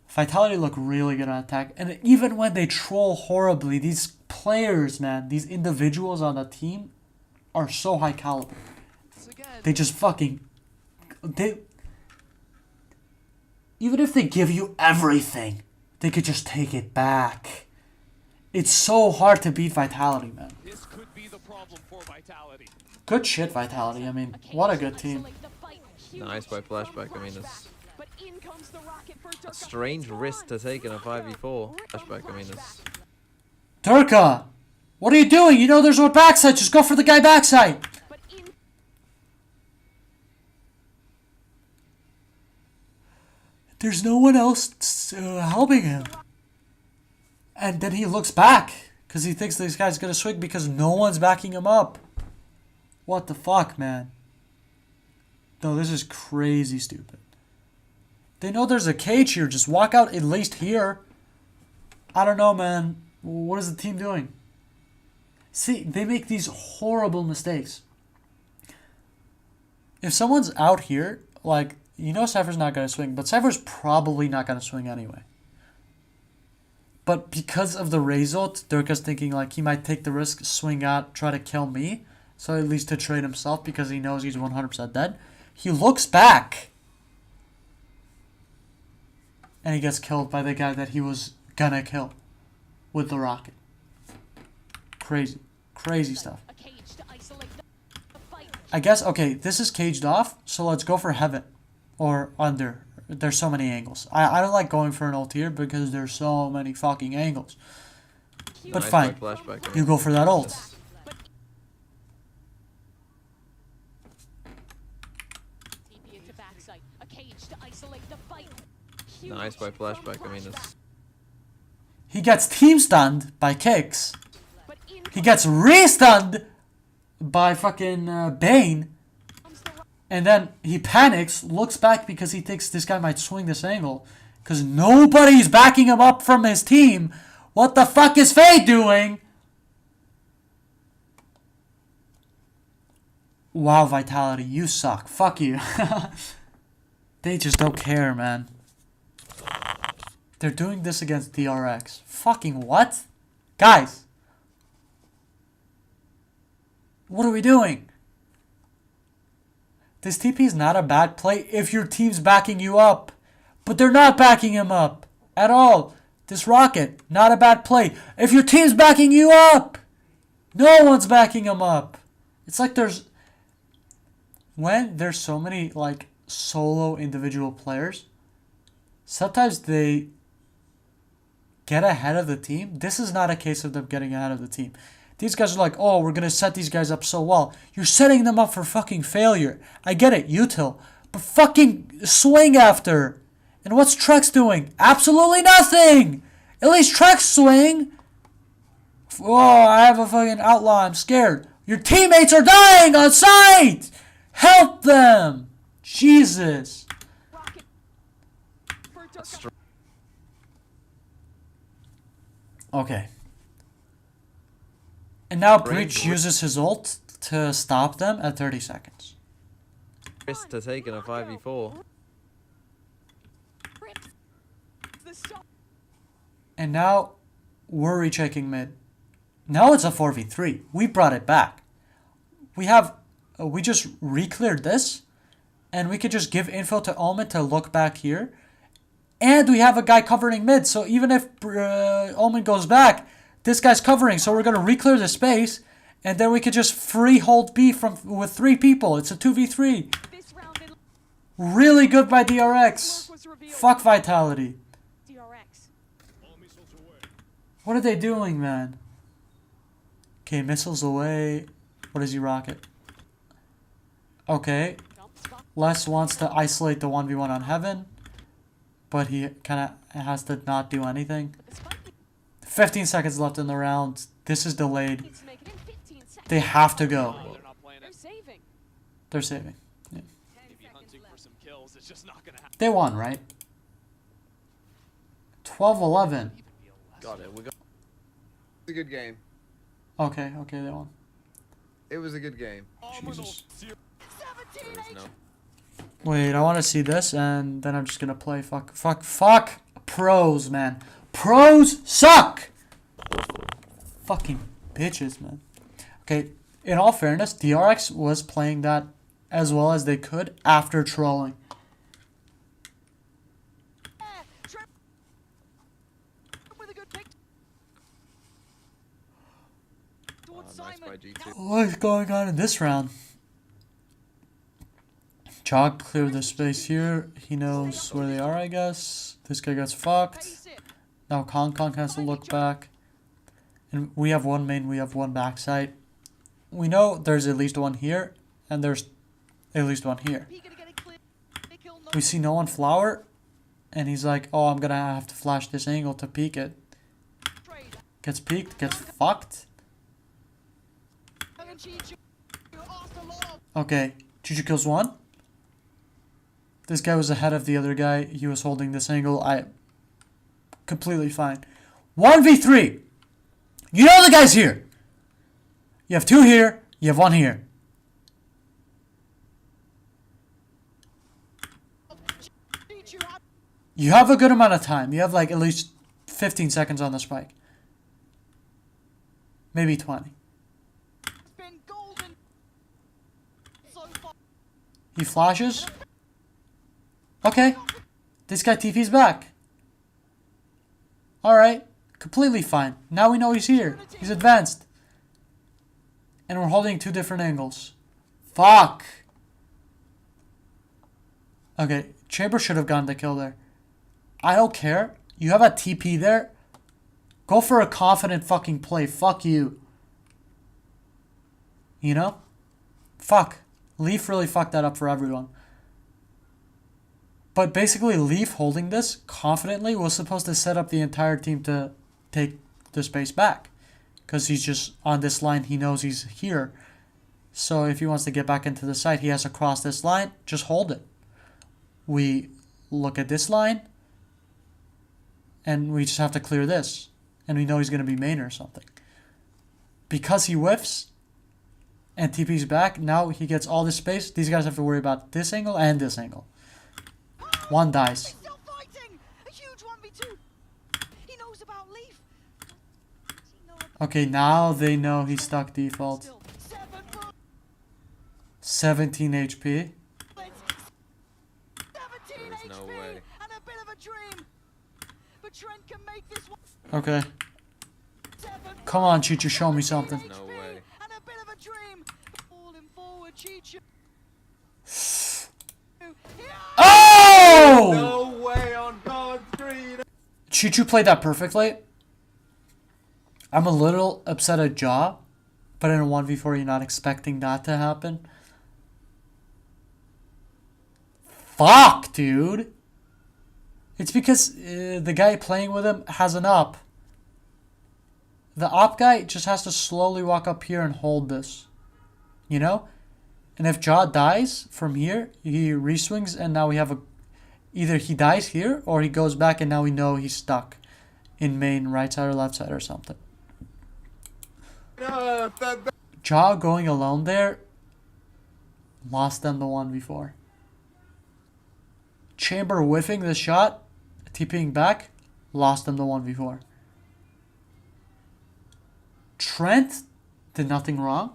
Vitality look really good on attack. And even when they troll horribly, these players, man, these individuals on the team are so high caliber. They just fucking... Even if they give you everything, they could just take it back. It's so hard to beat Vitality, man. This could be the problem for Vitality. Good shit, Vitality. I mean, what a good team. Nice by flashback. I mean, it's a strange risk to take in a 5v4. Flashback. I mean, it's... Durka! What are you doing? You know there's no backside. Just go for the guy backside. There's no one else helping him. And then he looks back because he thinks this guy's going to swing because no one's backing him up. What the fuck, man? No, this is crazy stupid. They know there's a cage here. Just walk out at least here. I don't know, man. What is the team doing? See, they make these horrible mistakes. If someone's out here, like, you know Cypher's not going to swing, but Cypher's probably not going to swing anyway. But because of the result, Durka's thinking, like, he might take the risk, swing out, try to kill me. So at least to trade himself because he knows he's 100% dead. He looks back. And he gets killed by the guy that he was gonna kill with the rocket. Crazy. Crazy stuff. I guess, okay, this is caged off, so let's go for heaven. Or under. There's so many angles. I don't like going for an ult here because there's so many fucking angles. But fine. You go for that ult. Nice by flashback. I mean, it's... He gets team stunned by Kicks. He gets re-stunned by fucking Bane. And then he panics, looks back because he thinks this guy might swing this angle. Because nobody's backing him up from his team. What the fuck is Faye doing? Wow, Vitality, you suck. Fuck you. They just don't care, man. They're doing this against DRX. Fucking what? Guys. What are we doing? This TP is not a bad play if your team's backing you up. But they're not backing him up. At all. This rocket, not a bad play. If your team's backing you up. No one's backing him up. It's like there's... When there's so many, like, solo individual players, sometimes they get ahead of the team. This is not a case of them getting ahead of the team. These guys are like, oh, we're gonna set these guys up so well. You're setting them up for fucking failure. I get it, util. But fucking swing after. And what's Trex doing? Absolutely nothing! At least Trex swing! Oh, I have a fucking outlaw. I'm scared. Your teammates are dying on sight! Help them! Jesus. Rocket for Durka. Okay. And now Strange Breach uses his ult to stop them at 30 seconds. Risk to take in a 5v4. Rips the shot. And now we're rechecking mid. Now it's a 4v3. We brought it back. We just re-cleared this. And we could just give info to Omen to look back here. And we have a guy covering mid. So even if Omen goes back, this guy's covering. So we're going to re-clear the space. And then we could just free hold B with 3 people. It's a 2v3. This round in Really good by DRX. was revealed. Fuck Vitality. DRX. What are they doing, man? Okay, missiles away. What does he rocket? Okay. Jump spot. Les wants to isolate the 1v1 on Heaven. But he kind of has to not do anything. The spike 15 seconds left in the round. This is delayed. needs to make it in 15 seconds. They have to go. They're not playing They're it. saving. They're saving. Yeah. Maybe hunting for some kills. It's just not gonna happen. They won, right? 12-11. Got it. We got. It was a good game. Okay, they won. It was a good game. Jesus. 17 There is no. Wait, I want to see this, and then I'm just gonna play. Fuck. Pros, man. Pros suck! Fucking bitches, man. Okay, in all fairness, DRX was playing that as well as they could after trolling. With a good pick. Towards Nice Simon. by G2. What is going on in this round? Chalk cleared the space here. He knows where they are, I guess. This guy gets fucked. Pace it. Now Kong has to look back. And we have one main, we have one backside. We know there's at least one here, and there's at least one here. He gonna get it clear. Kill no. We see no one flower, and he's like, oh, I'm gonna have to flash this angle to peek it. Trade. Gets peeked, gets fucked. And Chichu asked a lot of Okay, Chuchu kills one. This guy was ahead of the other guy. He was holding this angle. Completely fine. 1v3. You know the guy's here. You have 2 here. You have 1 here. Chichu had You have a good amount of time. You have like at least 15 seconds on the spike. Maybe 20. been golden so far. He flashes. Okay. This guy TP's back. Alright. Completely fine. Now we know he's here. He's advanced. And we're holding 2 different angles. Fuck. Okay. Chamber should have gotten the kill there. I don't care. You have a TP there. Go for a confident fucking play. Fuck you. You know? Fuck. Leaf really fucked that up for everyone. But basically, Leaf holding this confidently was supposed to set up the entire team to take the space back. Because he's just on this line, he knows he's here. So if he wants to get back into the site, he has to cross this line. Just hold it. We look at this line. And we just have to clear this. And we know he's going to be main or something. Because he whiffs and TP's back, now he gets all this space. These guys have to worry about this angle and this angle. One dies. Still fighting. A huge 1v2. He knows about Leaf. Okay, now they know he's stuck default. Still 7 bullets. 17 HP. 17 There's no HP way. and a bit of a dream. But Trent can make this one. Okay. 7 Come on, Chichu, show me something. No way. and a bit of a dream. Falling forward, Chichu. Oh! No way on God 3. Chichu played that perfectly. I'm a little upset at Jaw but in a 1v4 you're not expecting that to happen. Fuck, dude! It's because the guy playing with him has an up. The op guy just has to slowly walk up here and hold this. You know? And if Jaw dies from here, he reswings and now we have a... Either he dies here or he goes back and now we know he's stuck in main right side or left side or something. Jaw going alone there lost them the 1v4. Chamber whiffing the shot, TPing back, lost them the 1v4. Trent did nothing wrong.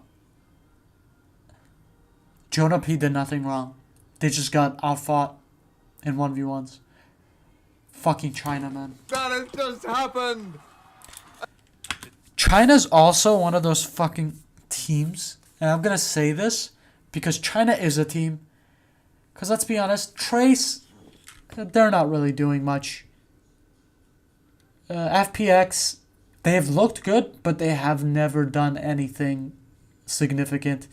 Jonah P did nothing wrong. They just got outfought in 1v1s. Fucking China, man. That has just happened. China's also one of those fucking teams. And I'm gonna say this because China is a team. Because let's be honest, Trace, they're not really doing much. FPX, they have looked good, but they have never done anything significant.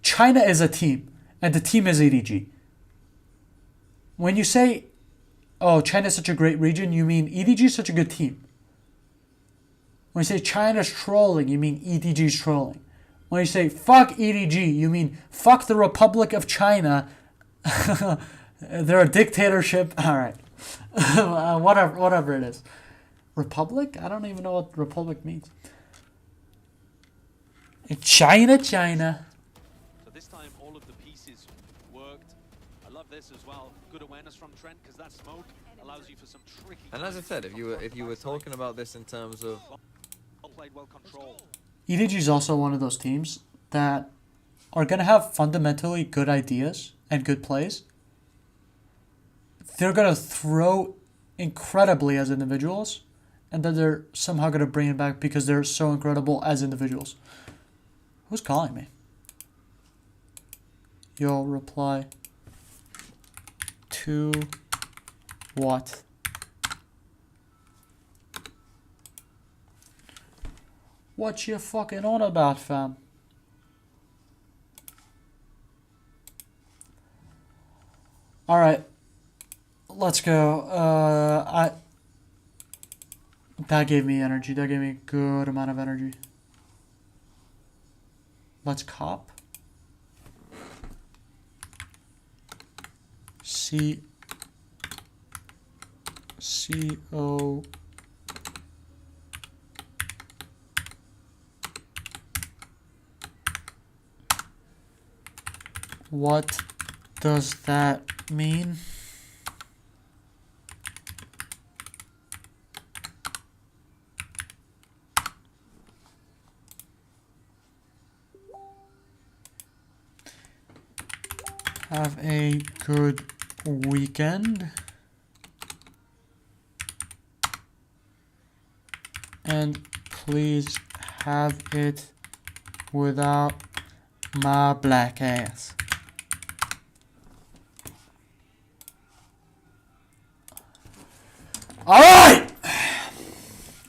China is a team, and the team is EDG. When you say, oh, China is such a great region, you mean EDG is such a good team. When you say China's trolling, you mean EDG's trolling. When you say fuck EDG, you mean fuck the Republic of China. They're a dictatorship. Alright. Whatever it is. Republic? I don't even know what republic means. China. So this time all of the pieces worked. I love this as well. Good awareness from Trent because that smoke allows you for some tricky. And as I said, if you were talking about this in terms of Well played, well controlled. EDG is also one of those teams that are going to have fundamentally good ideas and good plays. They're going to throw incredibly as individuals, and then they're somehow going to bring it back because they're so incredible as individuals. Who's calling me? You'll reply to what? What you fucking on about, fam? Alright. Let's go. That gave me energy. That gave me a good amount of energy. Let's cop. C-O... What does that mean? Have a good weekend. And please have it without my black ass. Alright!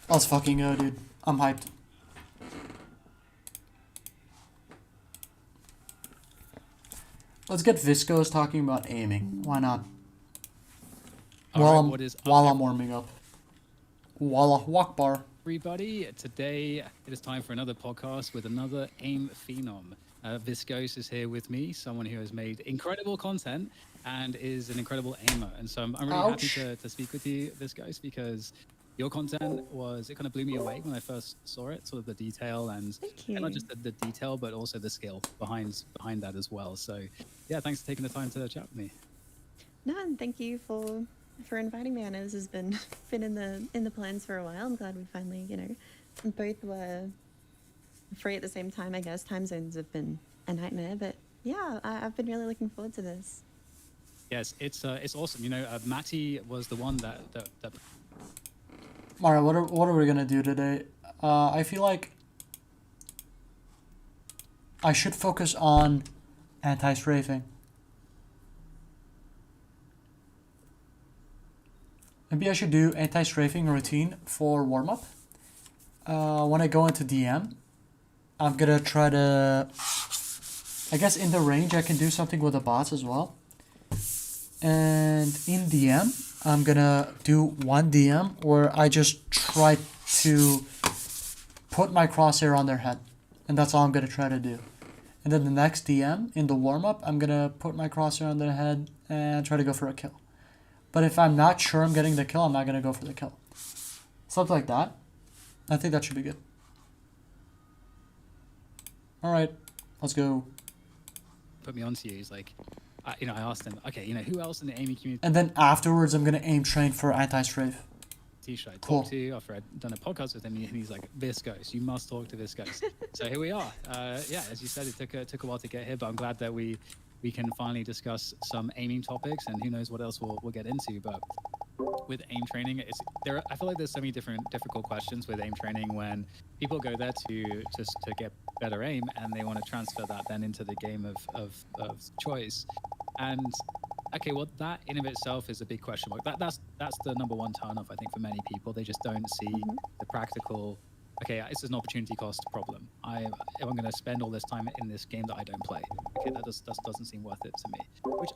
Let's fucking go, dude. I'm hyped. Let's get Viscos talking about aiming. Why not? While I'm warming up. Wallah Wakbar. Everybody, today it is time for another podcast with another AIM phenom. Viscos is here with me, someone who has made incredible content and is an incredible aimer. And so I'm really happy to speak with you, Viscos, because your content it kind of blew me away when I first saw it, sort of the detail and not just the detail, but also the skill behind that as well. So yeah, thanks for taking the time to chat with me. No, and thank you for inviting me. I know this has been in the plans for a while. I'm glad we finally, both were free at the same time. I guess time zones have been a nightmare, but yeah, I've been really looking forward to this. Yes, it's awesome. Matty was the one that Alright, what are we gonna do today? I feel like I should focus on anti-strafing. Maybe I should do anti-strafing routine for warm-up. When I go into DM, I'm gonna try to... I guess in the range I can do something with the bots as well. And in DM, I'm gonna do one DM where I just try to put my crosshair on their head. And that's all I'm gonna try to do. And then the next DM, in the warm-up, I'm gonna put my crosshair on their head and try to go for a kill. But if I'm not sure I'm getting the kill, I'm not gonna go for the kill. Something like that. I think that should be good. Alright, let's go. Put me onto you. He's like, I asked him, okay, who else in the aiming community And then afterwards, I'm gonna aim train for anti-strafe. should I Cool. talk to after I'd done a podcast with him? And he's like, Viscose, you must talk to Viscose. So here we are. Yeah, as you said, it took a while to get here, but I'm glad that we can finally discuss some aiming topics, and who knows what else we'll get into. But with aim training, I feel like there's so many difficult questions with aim training when people go there to get better aim, and they want to transfer that then into the game of choice. And okay, well, that in of itself is a big question mark. That's the number one turn off, I think, for many people. They just don't see the practical. Okay, this is an opportunity cost problem. If I'm going to spend all this time in this game that I don't play, okay, that doesn't seem worth it to me. Which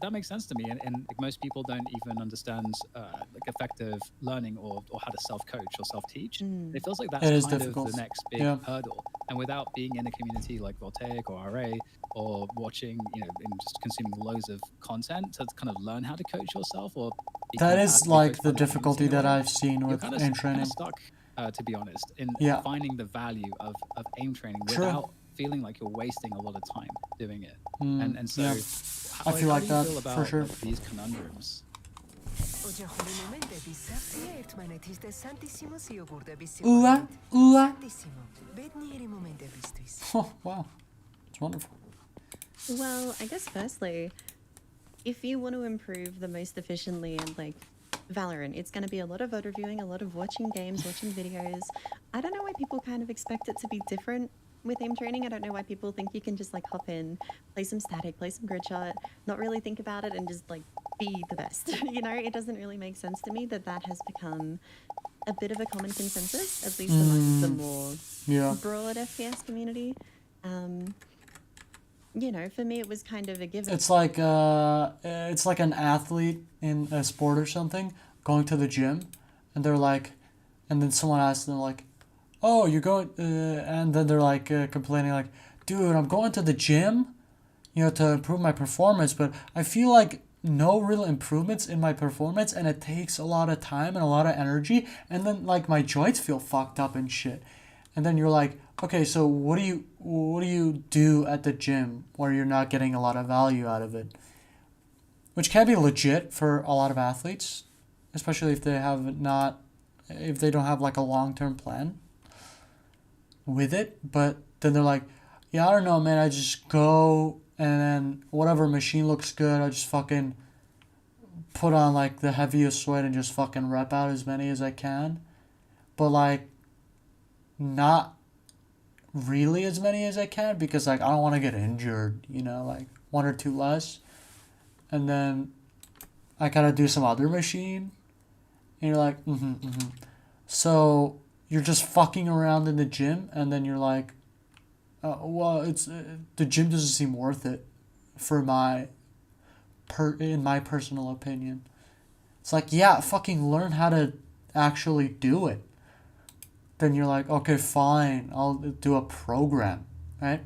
that makes sense to me, and like, most people don't even understand like effective learning or how to self-coach or self-teach. It feels like that's It is kind difficult. of the next big hurdle. And without being in a community like Voltaic or RA, or watching, and just consuming loads of content to kind of learn how to coach yourself, or That is like the difficulty that I've seen with kind aim of training. stuck, to be honest, in Yeah. finding the value of aim training True. without feeling like you're wasting a lot of time doing it. And so, yeah. how, I feel how like do you that, feel for about sure. like, these conundrums? Ooh-ah, ooh-ah. Oh, wow. It's wonderful. Well, I guess firstly, if you want to improve the most efficiently in like Valorant, it's going to be a lot of overviewing, a lot of watching games, watching videos. I don't know why people kind of expect it to be different with aim training. I don't know why people think you can just like hop in, play some static, play some grid shot, not really think about it, and just like be the best. It doesn't really make sense to me that has become a bit of a common consensus, at least among the more Yeah. broad FPS community. For me, it was kind of a given. It's like an athlete in a sport or something going to the gym, and they're like, and then someone asks them like, "Oh, you're going," and then they're like complaining like, "Dude, I'm going to the gym, to improve my performance, but I feel like no real improvements in my performance, and it takes a lot of time and a lot of energy, and then like my joints feel fucked up and shit." And then you're like, okay, so what do you do at the gym where you're not getting a lot of value out of it? Which can be legit for a lot of athletes, especially if they don't have like a long-term plan with it. But then they're like, yeah, I don't know, man, I just go and then whatever machine looks good, I just fucking put on like the heaviest sweat and just fucking rep out as many as I can. But like, not really as many as I can because like I don't want to get injured, like one or two less. And then I gotta do some other machine. And you're like, So you're just fucking around in the gym, and then you're like, well, the gym doesn't seem worth it for in my personal opinion. It's like, yeah, fucking learn how to actually do it. Then you're like, okay, fine, I'll do a program, right?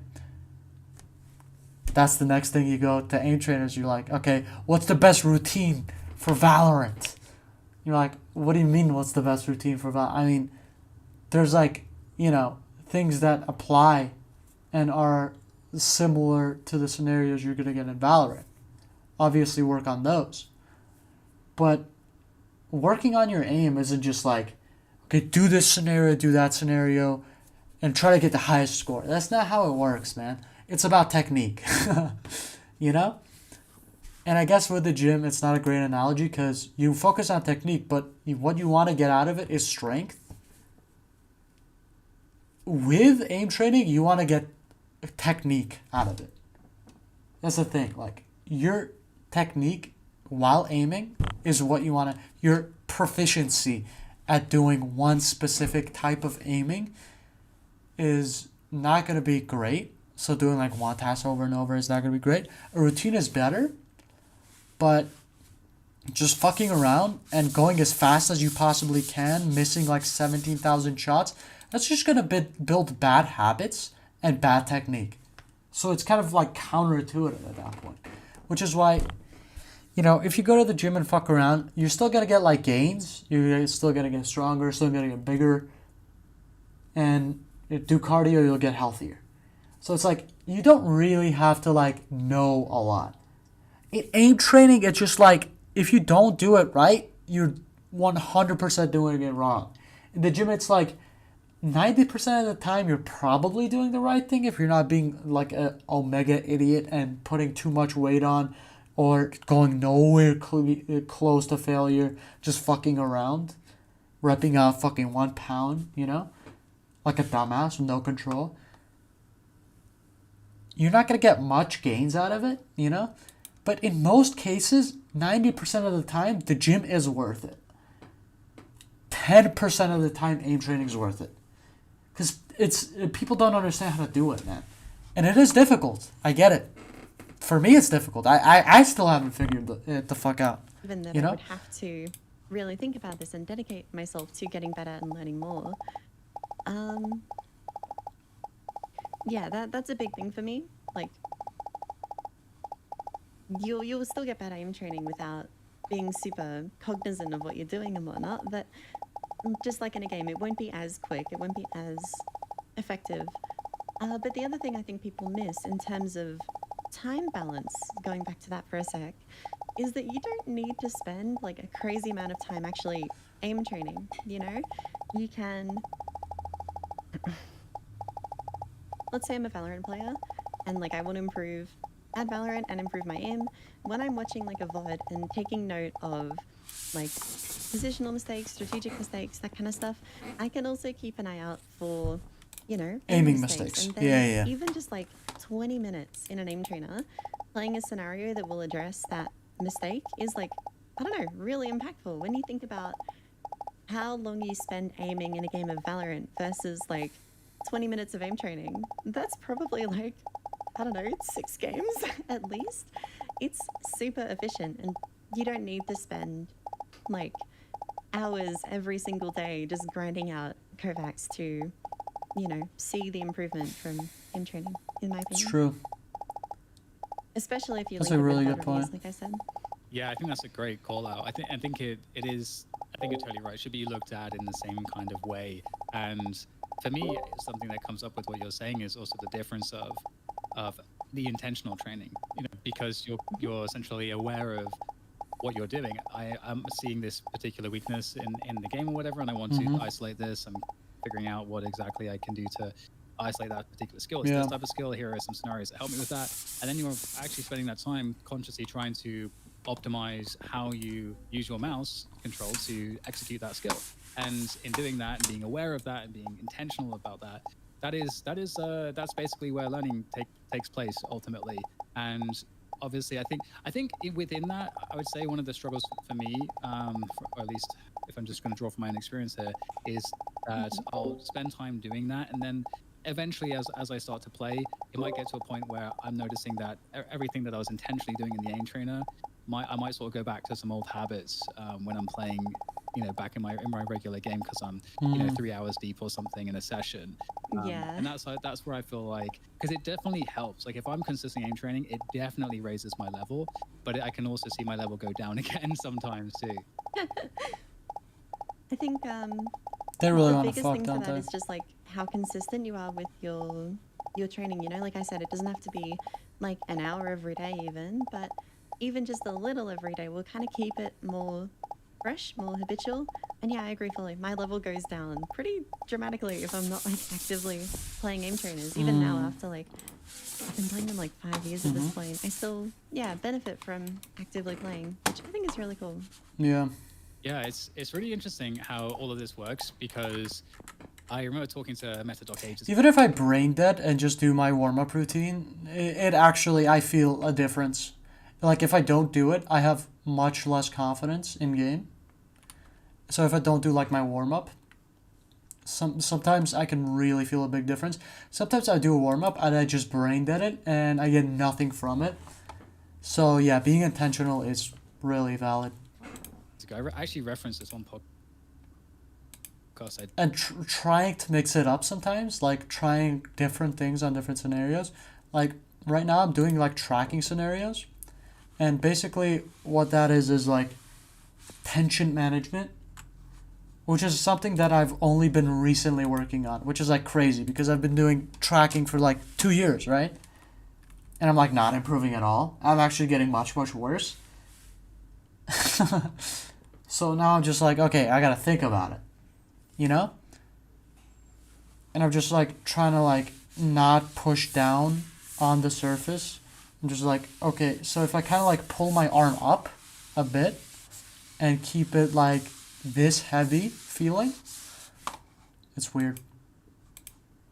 That's the next thing you go to aim trainers. You're like, okay, what's the best routine for Valorant? You're like, what do you mean, what's the best routine for Valorant? I mean, there's like, things that apply and are similar to the scenarios you're going to get in Valorant. Obviously, work on those. But working on your aim isn't just like, okay, do this scenario, do that scenario, and try to get the highest score. That's not how it works, man. It's about technique, And I guess with the gym, it's not a great analogy because you focus on technique, but what you want to get out of it is strength. With aim training, you want to get technique out of it. That's the thing. Like, your technique while aiming is what you want to... Your proficiency at doing one specific type of aiming is not going to be great. So doing like one task over and over is not going to be great. A routine is better, but just fucking around and going as fast as you possibly can, missing like 17,000 shots, that's just going to build bad habits and bad technique. So it's kind of like counterintuitive at that point. Which is why, you know, if you go to the gym and fuck around, you're still going to get like gains. You're still going to get stronger, still going to get bigger. And do cardio, you'll get healthier. So it's like, you don't really have to like know a lot. In aim training, it's just like, if you don't do it right, you're 100% doing it wrong. In the gym, it's like 90% of the time you're probably doing the right thing if you're not being like an omega idiot and putting too much weight on or going nowhere close to failure, just fucking around, repping out fucking 1 pound, you know, like a dumbass with no control. You're not going to get much gains out of it, you know? But in most cases, 90% of the time, the gym is worth it. 10% of the time, aim training is worth it. Because people don't understand how to do it, man. And it is difficult. I get it. For me, it's difficult. I still haven't figured the fuck out. Even though You know? I would have to really think about this and dedicate myself to getting better and learning more. Yeah, that's a big thing for me. Like, you'll still get better aim training without being super cognizant of what you're doing and whatnot, but just like in a game, it won't be as quick, it won't be as effective. But the other thing I think people miss in terms of time balance, going back to that for a sec, is that you don't need to spend like a crazy amount of time actually aim training, you know? You can... Let's say I'm a Valorant player, and like I want to improve at Valorant and improve my aim. When I'm watching like a VOD and taking note of like positional mistakes, strategic mistakes, that kind of stuff, I can also keep an eye out for, you know, Aiming mistakes. And then Yeah. even just like 20 minutes in an aim trainer, playing a scenario that will address that mistake is like, I don't know, really impactful. When you think about how long you spend aiming in a game of Valorant versus like 20 minutes of aim training, that's probably like, I don't know, 6 games at least. It's super efficient, and you don't need to spend like hours every single day just grinding out Kovacs to, you know, see the improvement from aim training, in my opinion. It's true. Especially if you That's link a it with really bad good reviews, point. like I said. Yeah, I think that's a great call out. I think it is. I think you're totally right. It should be looked at in the same kind of way. And for me, something that comes up with what you're saying is also the difference of the intentional training. You know, because you're essentially aware of what you're doing. I'm seeing this particular weakness in the game or whatever, and I want to isolate this. I'm figuring out what exactly I can do to isolate that particular skill. It's this type of skill. Here are some scenarios that help me with that. And then you're actually spending that time consciously trying to optimize how you use your mouse control to execute that skill. And in doing that and being aware of that and being intentional about that, that's basically where learning takes place ultimately. And obviously, I think within that, I would say one of the struggles for me, or at least if I'm just going to draw from my own experience here, is that I'll spend time doing that, and then eventually, as I start to play, it might get to a point where I'm noticing that everything that I was intentionally doing in the aim trainer, I might sort of go back to some old habits when I'm playing, you know, back in my regular game, because I'm you know 3 hours deep or something in a session. Yeah. And that's where I feel like, because it definitely helps. Like if I'm consistently aim training, it definitely raises my level, but I can also see my level go down again sometimes too. I think They really the want to biggest fuck, thing for don't that they? is just like how consistent you are with your training. You know, like I said, it doesn't have to be like an hour every day even, but even just a little every day will kind of keep it more fresh, more habitual. And yeah, I agree fully. My level goes down pretty dramatically if I'm not like actively playing aim trainers. Even now, after like I've been playing them like 5 years at this point, I still benefit from actively playing, which I think is really cool. Yeah. Yeah, it's really interesting how all of this works, because I remember talking to Metadoc ages Even if I brain dead and just do my warm-up routine, it actually, I feel a difference. Like, if I don't do it, I have much less confidence in-game. So if I don't do, like, my warm-up, Sometimes I can really feel a big difference. Sometimes I do a warm-up and I just brain dead it and I get nothing from it. So yeah, being intentional is really valid. I actually referenced this on podcast. And trying to mix it up sometimes, like trying different things on different scenarios. Like right now I'm doing like tracking scenarios. And basically what that is like tension management, which is something that I've only been recently working on, which is like crazy because I've been doing tracking for like 2 years, right? And I'm like not improving at all. I'm actually getting much, much worse. So now I'm just like, okay, I gotta think about it, you know? And I'm just like trying to like not push down on the surface. I'm just like, okay, so if I kind of like pull my arm up a bit and keep it like this heavy feeling, it's weird.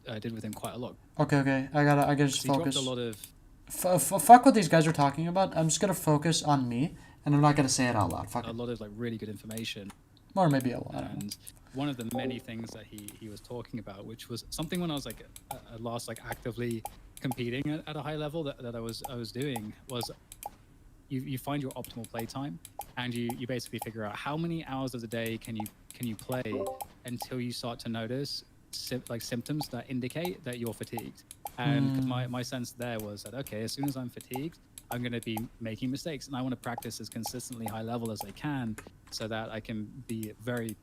I did with him quite a lot. Okay, I gotta just He focus. dropped a lot of Fuck what these guys are talking about. I'm just gonna focus on me, and I'm not gonna say it out loud. Fuck a it. lot of like really good information. Or maybe I will. I don't know. And one of the many things that he was talking about, which was something when I was like last like actively competing at a high level that I was doing, was you find your optimal play time, and you basically figure out how many hours of the day can you play until you start to notice symptoms that indicate that you're fatigued. And my sense there was that, okay, as soon as I'm fatigued, I'm going to be making mistakes, and I want to practice as consistently high level as I can so that I can be very.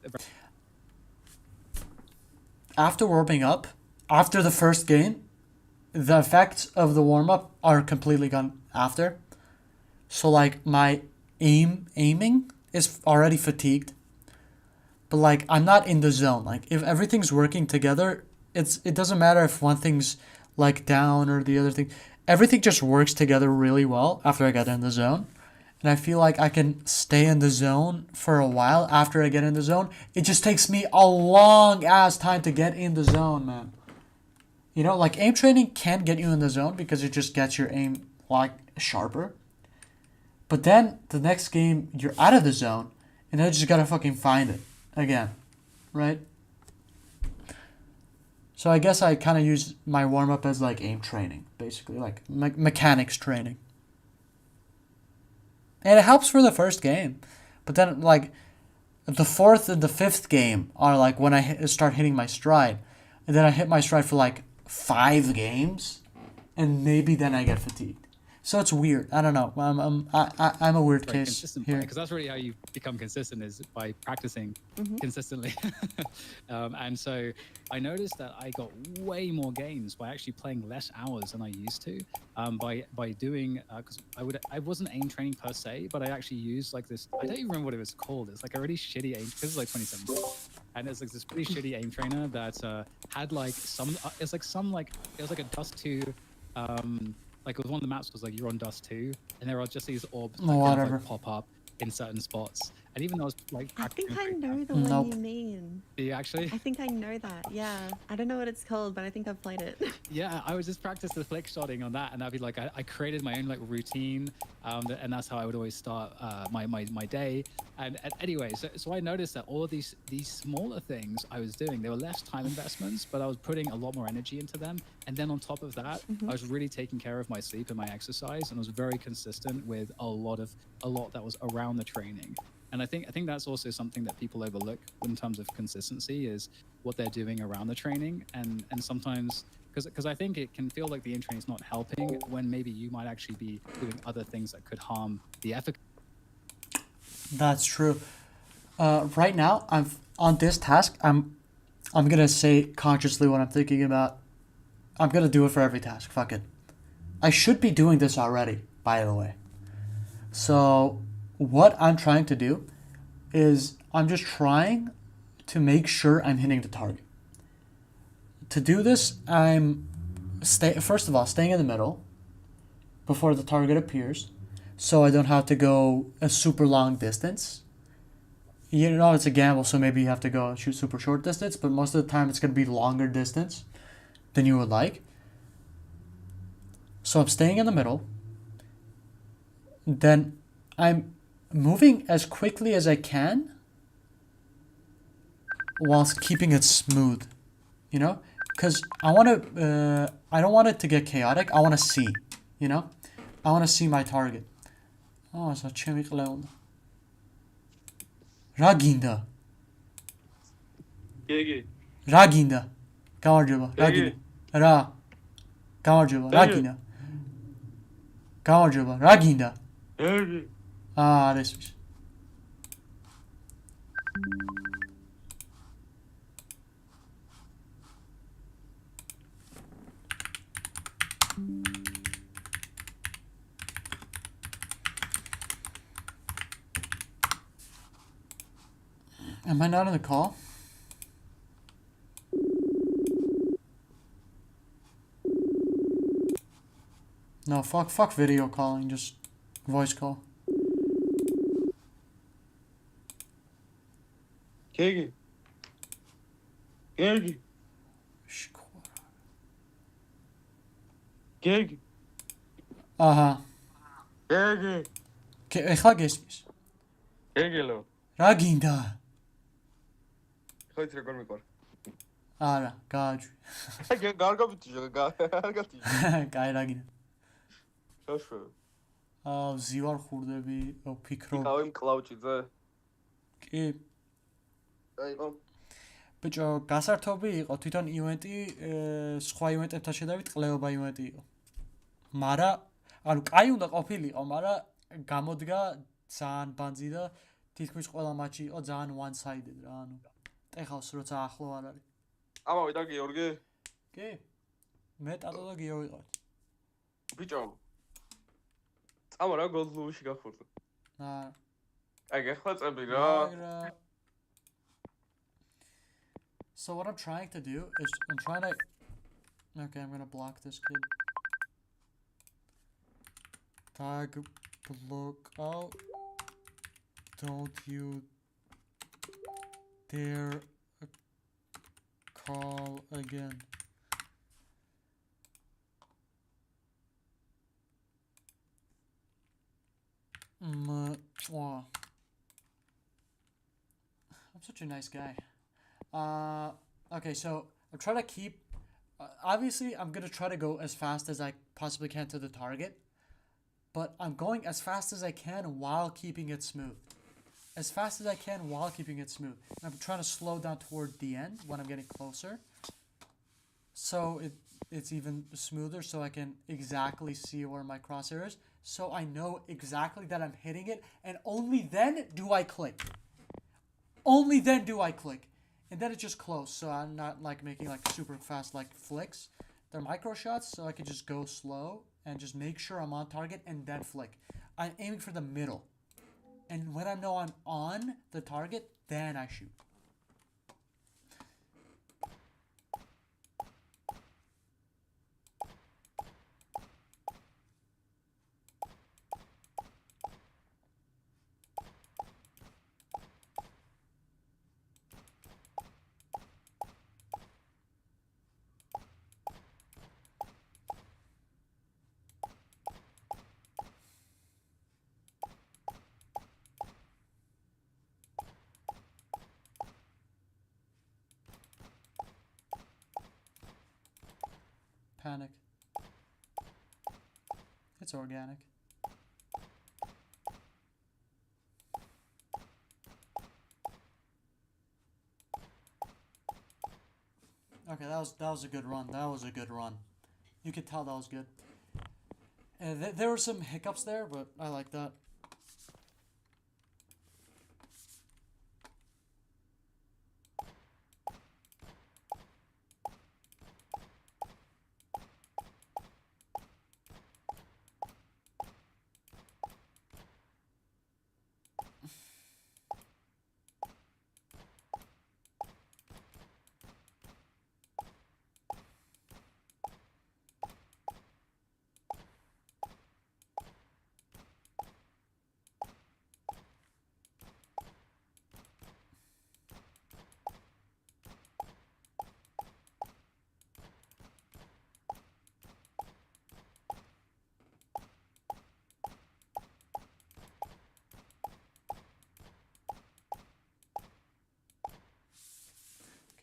After warming up, after the first game, the effects of the warm-up are completely gone after. So like my aiming is already fatigued. But like I'm not in the zone. Like if everything's working together, it doesn't matter if one thing's like down or the other thing. Everything just works together really well after I get in the zone. And I feel like I can stay in the zone for a while after I get in the zone. It just takes me a long ass time to get in the zone, man. You know, like aim training can get you in the zone because it just gets your aim like sharper. But then the next game you're out of the zone and then you just gotta fucking find it again, right? So I guess I kind of use my warm-up as like aim training, basically, like mechanics training. And it helps for the first game. But then like the fourth and the fifth game are like when I start hitting my stride. And then I hit my stride for like 5 games. And maybe then I get fatigued. So it's weird. I don't know. I'm a weird Very case consistent here. because that's really how you become consistent, is by practicing consistently. And so I noticed that I got way more gains by actually playing less hours than I used to, by doing, because I wasn't aim training per se, but I actually used like this, I don't even remember what it was called. It's like a really shitty aim, because it's like 2017, and it's like this pretty shitty aim trainer that had like some, it's like some like, it was like a Dust 2, like it was one of the maps was like you're on Dust 2, and there are just these orbs that kind of Whatever. like pop up in certain spots. And even though I was like, I think I practicing know the Nope. one you mean. do you actually? I think I know that. Yeah. I don't know what it's called, but I think I've played it. Yeah, I would just practice the flick shotting on that, and that'd be like I created my own like routine, and that's how I would always start my day. And anyway, so I noticed that all of these smaller things I was doing, they were less time investments, but I was putting a lot more energy into them. And then on top of that, I was really taking care of my sleep and my exercise, and I was very consistent with a lot that was around the training. And I think that's also something that people overlook in terms of consistency, is what they're doing around the training. And sometimes, because I think it can feel like the aim training is not helping when maybe you might actually be doing other things that could harm the efficacy. That's true. Right now, I'm on this task. I'm gonna say consciously what I'm thinking about. I'm gonna do it for every task. Fuck it. I should be doing this already, by the way. So what I'm trying to do is I'm just trying to make sure I'm hitting the target. To do this, I'm first of all staying in the middle before the target appears, so I don't have to go a super long distance. You know, it's a gamble, so maybe you have to go shoot super short distance, but most of the time it's going to be longer distance than you would like. So I'm staying in the middle. Then I'm moving as quickly as I can whilst keeping it smooth, you know? Because I want to, I don't want it to get chaotic. I want to see, you know? I want to see my target. Oh, so chemi qleunda. Რა გინდა? გიგი. რა გინდა? გამარჯობა, რა გინდა? რა? გამარჯობა, რა გინდა? გამარჯობა, რა გინდა? გიგი. არის ის. Am I not on the call? No, fuck video calling, just voice call. გიგი. გიგი. გიგი. აჰა. გიგი. ეხლა გესმის. გიგილო. რა გინდა? ხო იცი როგორ მიყვარ. არა, გააჩვი. გარგაბიტიჟო, გარგაბიტიჟო. კაი რა გინდა? შოშო. ზივარ ხურდები, ვფიქრობ. იყავი მკლავჭიძე. კი. აიყო. ბიჭო, გასართობი იყო თვითონ ივენტი, სხვა ივენტებთან შედარებით ყლეობა ივენტი იყო. მარა, ანუ კაი უნდა ყოფილიყო, მარა გამოდგა ძალიან ბანძი და თითქმის ყველა მატჩი იყო ძალიან one-sided რა, ანუ ტეხავს როცა ახლო არ არის. ამავე და გიორგი? კი. მე ტატო და გიო ვიყავით. ბიჭო. წამა რა გოლდლუში გახურდა. აა. აი გეხლა წები რა. So what I'm trying to do is I'm trying to. Okay, I'm gonna block this kid. Tag block out. Don't you dare call again. I'm such a nice guy. Okay, so I'm trying to keep. Obviously, I'm gonna try to go as fast as I possibly can to the target, but I'm going as fast as I can while keeping it smooth. As fast as I can while keeping it smooth. And I'm trying to slow down toward the end when I'm getting closer, so it's even smoother, so I can exactly see where my crosshair is, so I know exactly that I'm hitting it, and only then do I click. Only then do I click. And then it's just close, so I'm not like making like super fast like flicks. They're micro shots, so I can just go slow and just make sure I'm on target and then flick. I'm aiming for the middle. And when I know I'm on the target, then I shoot. Panic. It's organic. Okay, that was a good run. That was a good run. You could tell that was good. There were some hiccups there, but I like that.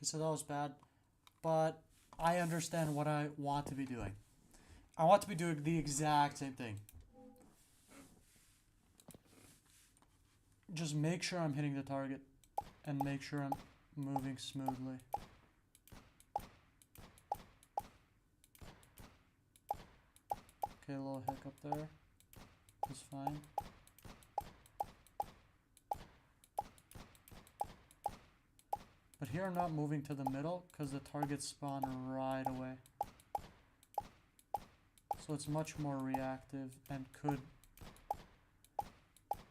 so that was bad. But I understand what I want to be doing. I want to be doing the exact same thing. Just make sure I'm hitting the target and make sure I'm moving smoothly. Okay, a little hiccup there. That's fine. But here I'm not moving to the middle because the targets spawn right away. So it's much more reactive and could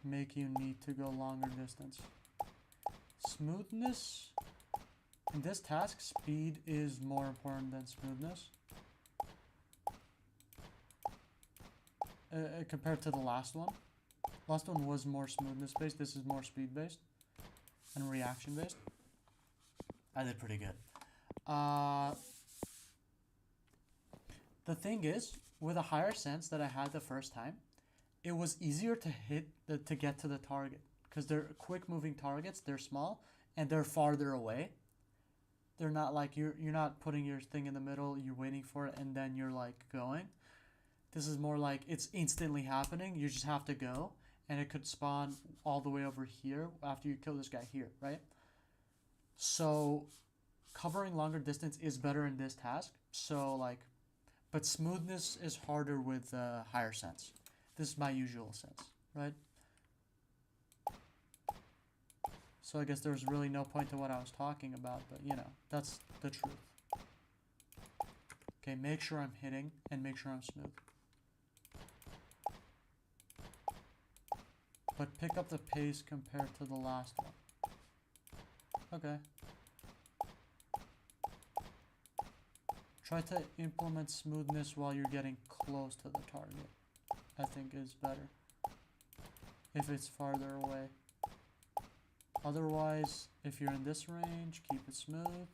make you need to go longer distance. Smoothness. In this task, speed is more important than smoothness. Compared to the last one. Last one was more smoothness based, this is more speed based and reaction based. I did pretty good. The thing is, with a higher sense that I had the first time, it was easier to to get to the target because they're quick moving targets. They're small and they're farther away. They're not like you're not putting your thing in the middle. You're waiting for it and then you're like going. This is more like it's instantly happening. You just have to go, and it could spawn all the way over here after you kill this guy here, right? So covering longer distance is better in this task. So like, but smoothness is harder with higher sense. This is my usual sense, right? So I guess there's really no point to what I was talking about, but you know, that's the truth. Okay, make sure I'm hitting and make sure I'm smooth. But pick up the pace compared to the last one. Okay. Try to implement smoothness while you're getting close to the target. I think is better. If it's farther away. Otherwise, if you're in this range, keep it smooth.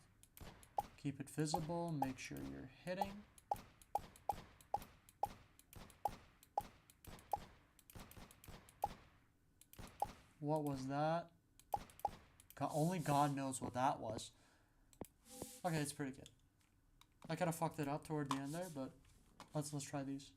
Keep it visible. Make sure you're hitting. What was that? Only God knows what that was. Okay, it's pretty good. I kind of fucked it up toward the end there, but let's try these.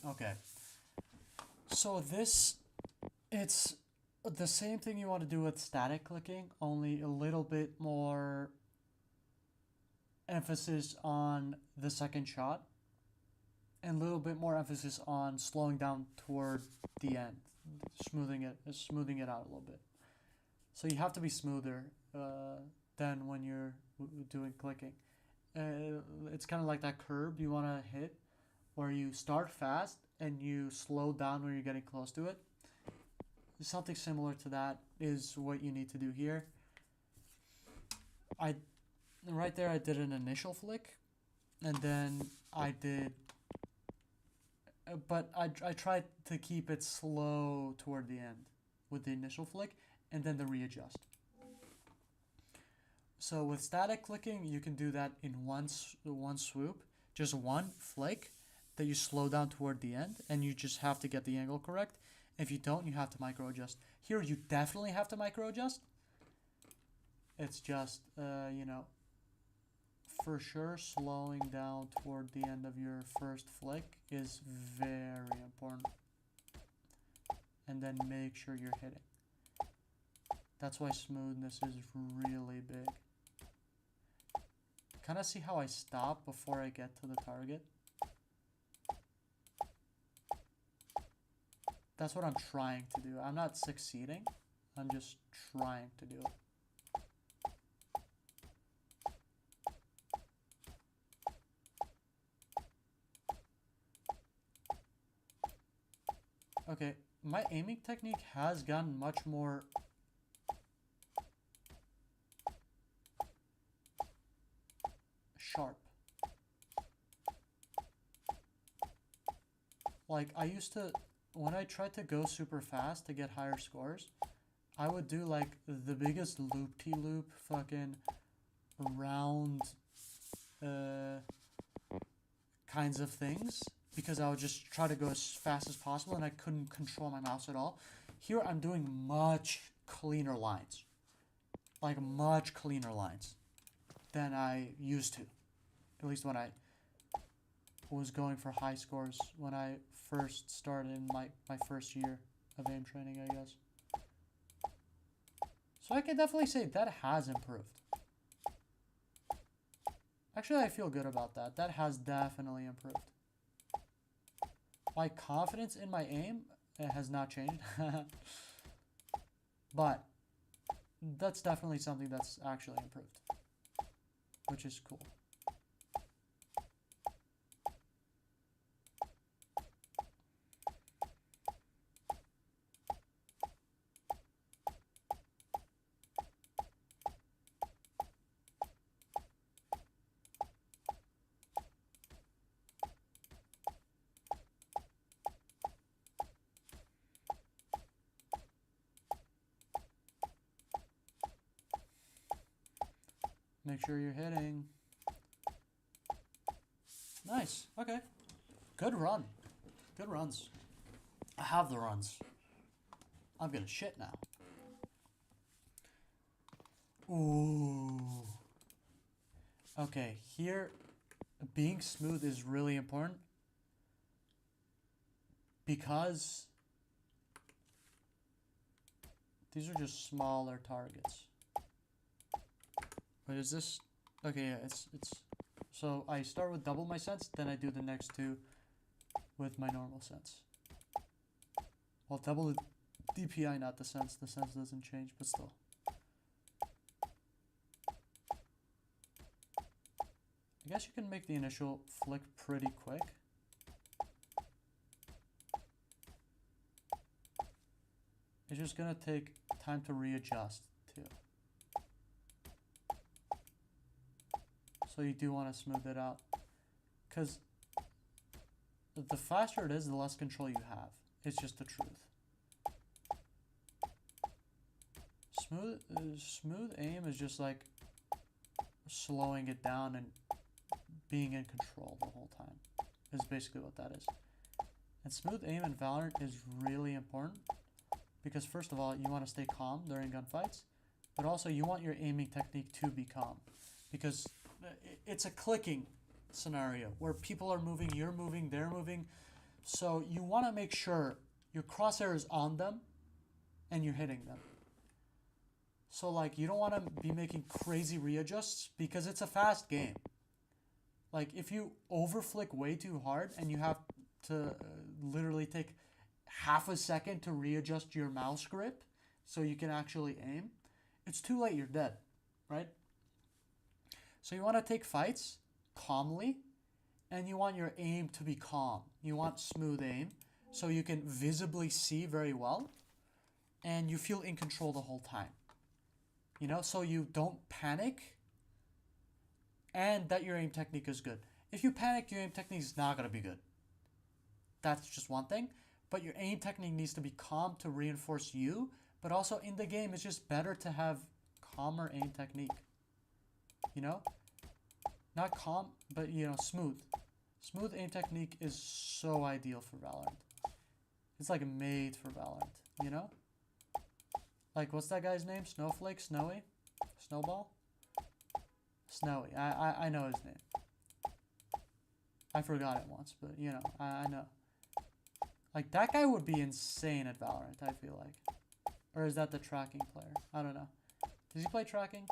Okay. So this, it's the same thing you want to do with static clicking, only a little bit more emphasis on the second shot and a little bit more emphasis on slowing down toward the end, smoothing it out a little bit. So you have to be smoother than when you're doing clicking. It's kind of like that curb you want to hit where you start fast and you slow down when you're getting close to it. Something similar to that is what you need to do here. Right there I did an initial flick, and then I did, but I tried to keep it slow toward the end with the initial flick and then the readjust. So with static clicking, you can do that in one swoop, just one flick that you slow down toward the end, and you just have to get the angle correct. If you don't, you have to micro adjust. Here, you definitely have to micro adjust. It's just, you know, for sure, slowing down toward the end of your first flick is very important. And then make sure you're hitting. That's why smoothness is really big. kind of see how I stop before I get to the target. That's what I'm trying to do. I'm not succeeding. I'm just trying to do it. Okay, my aiming technique has gotten much more sharp. Like, I used to, when I tried to go super fast to get higher scores, I would do like the biggest loop-de-loop fucking round kinds of things, because I would just try to go as fast as possible and I couldn't control my mouse at all. Here I'm doing much cleaner lines. Like much cleaner lines than I used to. At least when I was going for high scores when I first started in my first year of aim training, I guess. So I can definitely say that has improved. Actually, I feel good about that. That has definitely improved. My confidence in my aim, it has not changed. But that's definitely something that's actually improved, which is cool. Make sure you're hitting. Nice. Okay. Good run. Good runs. I have the runs. I'm gonna shit now. Ooh. Okay, here, being smooth is really important because these are just smaller targets. But is this... Okay, yeah, it's... So I start with double my sense, then I do the next two with my normal sense. Well, double the DPI, not the sense. The sense doesn't change, but still. I guess you can make the initial flick pretty quick. It's just gonna take time to readjust too. So you do want to smooth it out, because the faster it is, the less control you have. It's just the truth. Smooth aim is just like slowing it down and being in control the whole time, is basically what that is. And smooth aim in Valorant is really important because, first of all, you want to stay calm during gunfights, but also you want your aiming technique to be calm, because it's a clicking scenario where people are moving, you're moving, they're moving. So you want to make sure your crosshair is on them and you're hitting them. So like, you don't want to be making crazy readjusts because it's a fast game. Like, if you overflick way too hard and you have to literally take half a second to readjust your mouse grip so you can actually aim, it's too late, you're dead, right? So you want to take fights calmly, and you want your aim to be calm. You want smooth aim so you can visibly see very well and you feel in control the whole time. You know, so you don't panic and that your aim technique is good. If you panic, your aim technique is not going to be good. That's just one thing. But your aim technique needs to be calm to reinforce you, but also in the game, it's just better to have calmer aim technique. You know? Not calm, but, you know, smooth. Smooth aim technique is so ideal for Valorant. It's like made for Valorant, you know? Like, what's that guy's name? Snowflake? Snowy? Snowball? Snowy. I know his name. I forgot it once, but, you know, I know. Like, that guy would be insane at Valorant, I feel like. Or is that the tracking player? I don't know. Does he play tracking?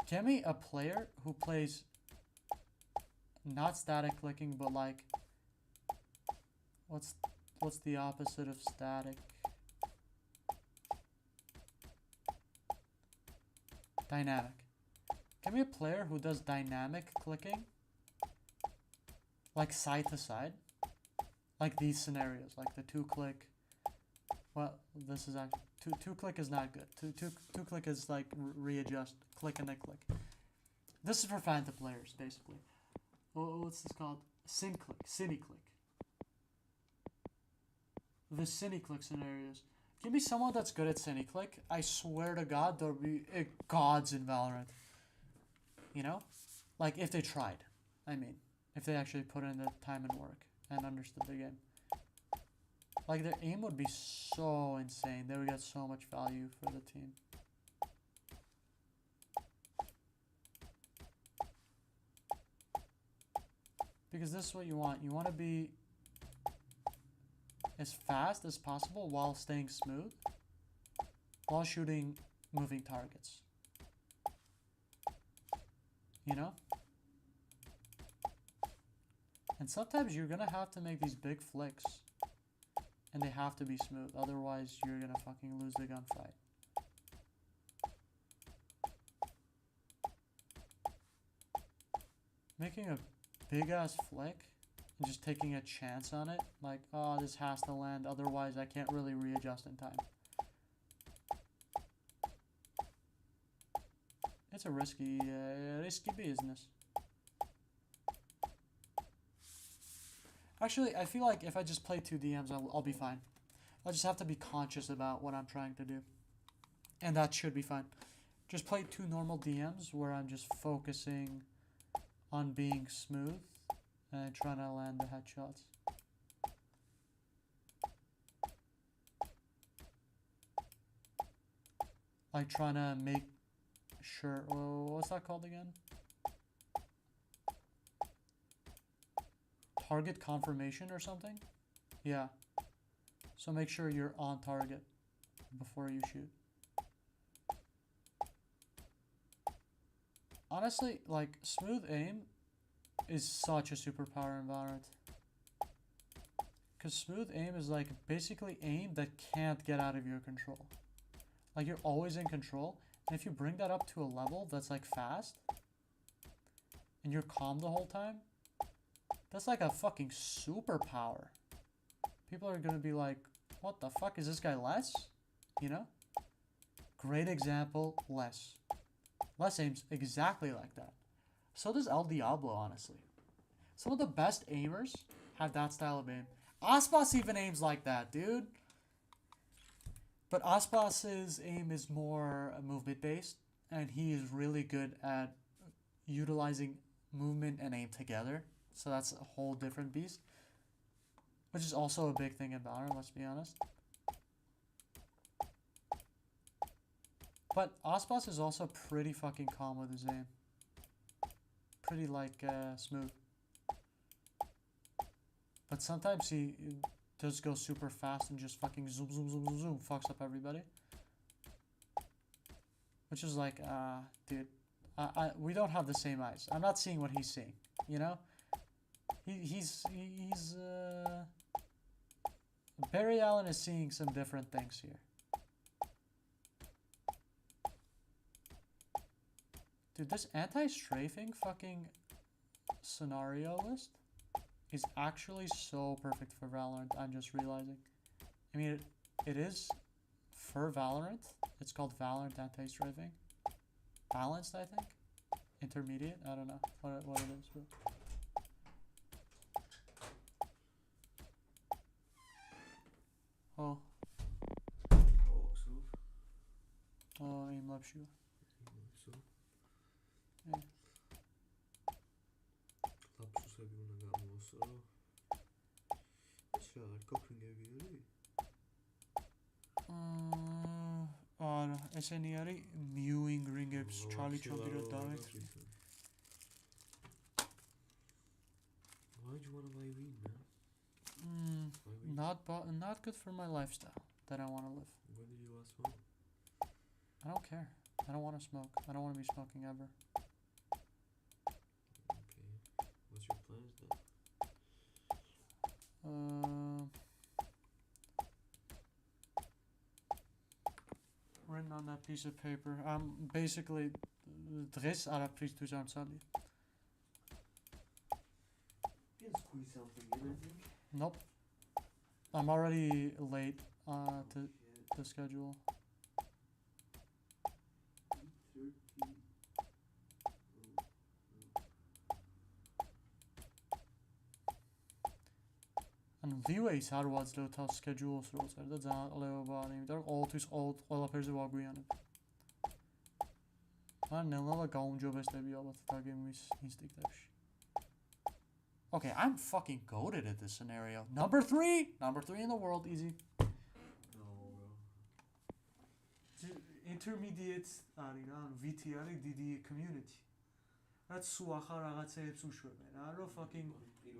Give me a player who plays not static clicking, but like what's the opposite of static? Dynamic. Give me a player who does dynamic clicking, like side to side, like these scenarios, like the 2-click. Well, this is actually two click is not good. Two click is like readjust, click and then click. This is for phantom players, basically. What's this called? Cine click. The cine click scenarios. Give me someone that's good at cine click. I swear to God, there'll be gods in Valorant. You know, like if they tried. I mean, if they actually put in the time and work and understood the game. Like their aim would be so insane. They would get so much value for the team. Because this is what you want. You want to be as fast as possible while staying smooth, while shooting moving targets. You know? And sometimes you're gonna have to make these big flicks. And they have to be smooth, otherwise you're gonna fucking lose the gunfight. Making a big ass flick and just taking a chance on it, like, oh, this has to land, otherwise I can't really readjust in time. It's a risky business. Actually, I feel like if I just play 2 DMs, I'll be fine. I just have to be conscious about what I'm trying to do. And that should be fine. Just play 2 normal DMs where I'm just focusing on being smooth and trying to land the headshots. Like trying to make sure, what's that called again? Target confirmation or something? Yeah. So make sure you're on target before you shoot. Honestly, like, smooth aim is such a superpower in Valorant. Because smooth aim is like basically aim that can't get out of your control. Like, you're always in control. And if you bring that up to a level that's like fast, and you're calm the whole time, that's like a fucking superpower. People are gonna be like, what the fuck, is this guy less? You know? Great example, less. Less aims exactly like that. So does El Diablo, honestly. Some of the best aimers have that style of aim. Aspas even aims like that, dude. But Aspas's aim is more movement based, and he is really good at utilizing movement and aim together. So that's a whole different beast. Which is also a big thing in Valorant, let's be honest. But Aspas is also pretty fucking calm with his aim. Pretty like smooth. But sometimes he does go super fast and just fucking zoom, zoom, zoom, zoom, zoom, fucks up everybody. Which is like, dude, we don't have the same eyes. I'm not seeing what he's seeing, you know? He's Barry Allen is seeing some different things here. Dude, this anti-strafing fucking scenario list is actually so perfect for Valorant, I'm just realizing. I mean, it is for Valorant. It's called Valorant anti-strafing. Balanced, I think? Intermediate? I don't know what it is. But... Oh. Oh, aim lepsiu. Yeah. Lapsusa კი უნდა გამოსწრო. ეს რა არ გოფრინგები არის? არა, ესენი არის mewing ring-ებს, Charlie ჩოდი რა დავეცი. Why do you want to buy weed, man? Not good for my lifestyle that I want to live. When did you last smoke? I don't care. I don't want to smoke. I don't want to be smoking ever. Okay. What's your plans then? Written on that piece of paper. I'm basically დღეს არაფრისთვის არ მცალი. You can squeeze something in, I think. Nope. I'm already late to the schedule. 30. ანუ leeway-ს არ ვაძლევ თავს schedule-ს რო წერ და ძალიან ყლეობა არის, იმიტომ რომ ყოველთვის ყველაფერზე ვაგვიანებ. მან ნელ-ნელა გაუმჯობესდები ალბათ დაგემის ინსტინქტებში. Okay, I'm fucking goated at this scenario. Number 3! Number 3 in the world, easy. No, bro. Intermediate არის რა, ანუ VT არის დიდი community. რაც სულ ახალ რაღაცეებს უშვებენ, რა, რომ fucking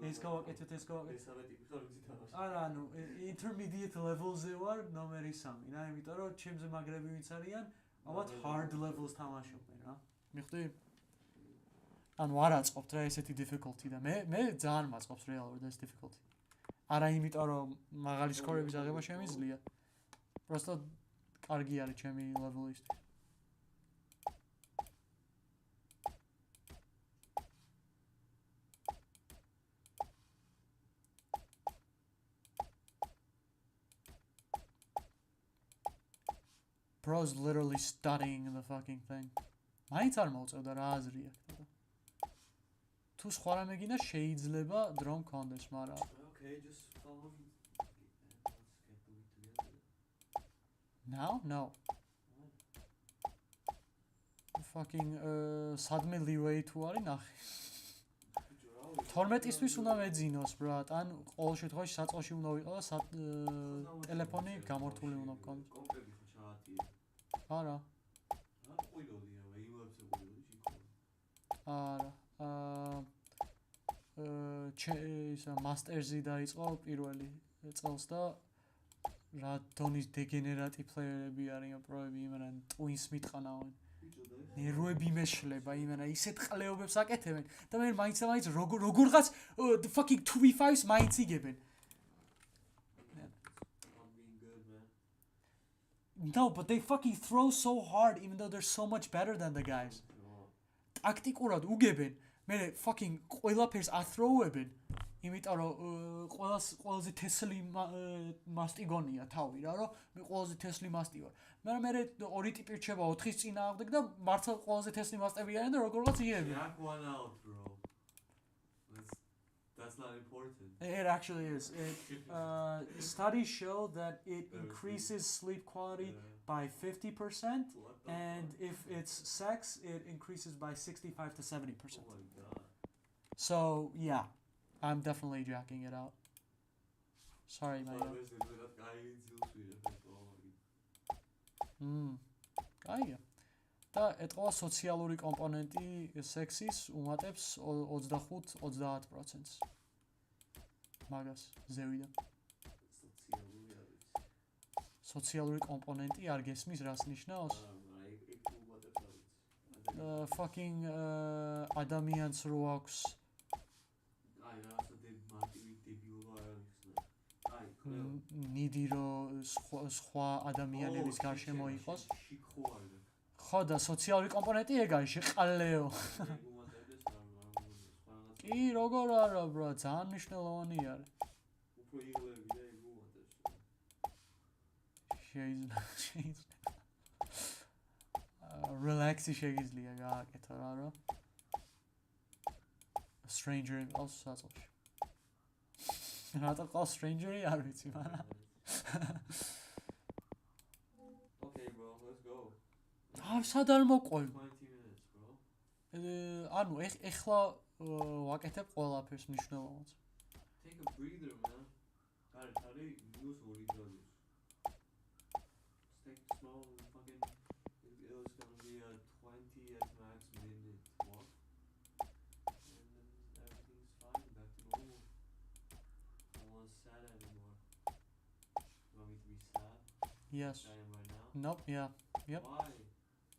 ეს გავაკეთეთ, ეს გავაკეთეთ. მესამე ტიპი ხარ ვიცი თამაში. არა, ანუ intermediate level-ზე ვარ ნომერი 3, რა, იმიტომ რომ ჩემზე მაგრები ვინც არიან, ალბათ hard levels თამაშობენ, რა. მიხდი? ანუ არ აწყობთ რა ესეთი difficulty და მე ძალიან მაწყობს რეალურად ეს difficulty. არა იმიტომ რომ მაღალი სკორების აღება შემიძლია. Просто კარგი არის ჩემი level-ისთვის. Bro's literally studying the fucking thing. მაინც არ მოუწევდა რა აზრი აქვს და. თუ სხვა რამე გინდა შეიძლება დრო მქონდეს, მაგრამ Okay, just follow me. Let's get the week together. now? No. Fucking სადმე leeway თუ არის ნახე. 12-ისთვის უნდა მეძინოს, ბრატ. ან ყოველ შემთხვევაში საწყოში უნდა ვიყო და ტელეფონი გამორთული უნდა მქონდეს. კომპები ხო ჩაატიე. არა. რა ყვილოდია, ვეიმლებზე ყვილოდი შიქო. არა. ისა მასტერსი დაიწყო პირველი წელს და რა დონის დეგენერატი პლეიერები არიან პროები, იმენა ტვინს მიტყანავენ. ნერვები მეშლება, იმენა ისეთ ყლეობებს აკეთებენ და მე მაინც როგორღაც fucking 2v5-ს მაინც იგებენ. I'm being good, man. No, but they fucking throw so hard even though they're so much better than the guys. ტაქტიკურად უგებენ. მე fucking ყველაფერს ათროუებენ. იმიტომ რომ ყველაზე თესლი მასტი გონია თავი რა, რომ მე ყველაზე თესლი მასტი ვარ. მაგრამ მე ორი ტიპი რჩება 4-ის წინააღმდეგ და მართლა ყველაზე თესლი მასტები არიან და როგორღაც იგებენ. Jack one out, bro. That's not important. It actually is. Studies show that it increases sleep quality by 50%, and if it's sex, it increases by 65 to 70%. Oh my god. So yeah, I'm definitely jacking it out. Sorry, man. Კაია. და ეთყობა სოციალური კომპონენტი სექსის უმატებს 25-30%. მაგას ზევიდან. სოციალური კომპონენტი არ გესმის რას ნიშნავს? Fucking ადამიანს რო აქვს ნიდი რო სხვა ადამიანების გარშემო იყოს. ხო და სოციალური კომპონენტი ეგ არის შეყალეო. კი, როგორ არა, ბრა, ძალიან მნიშვნელოვანი არის. უფრო იღლები და ეგ უმატებს. შეიძლება. Relax-ი შეგიძლია გააკეთო რა, რომ stranger also საწყობში. რატო ყავს stranger-ი არ ვიცი, მაგრამ Okay, bro, let's go. სად არ მოყვევ? 20 minutes, bro. ანუ ეხლა ვაკეთებ ყველაფერს მნიშვნელოვანს. Take a breather, man. Hurry, use what he does. Take small fucking. It's gonna be a 20 at max minute walk, and then everything's fine, back to normal. I don't want sad anymore. You want me to be sad? Yes. I am right now. Nope, yeah. Yep. Why?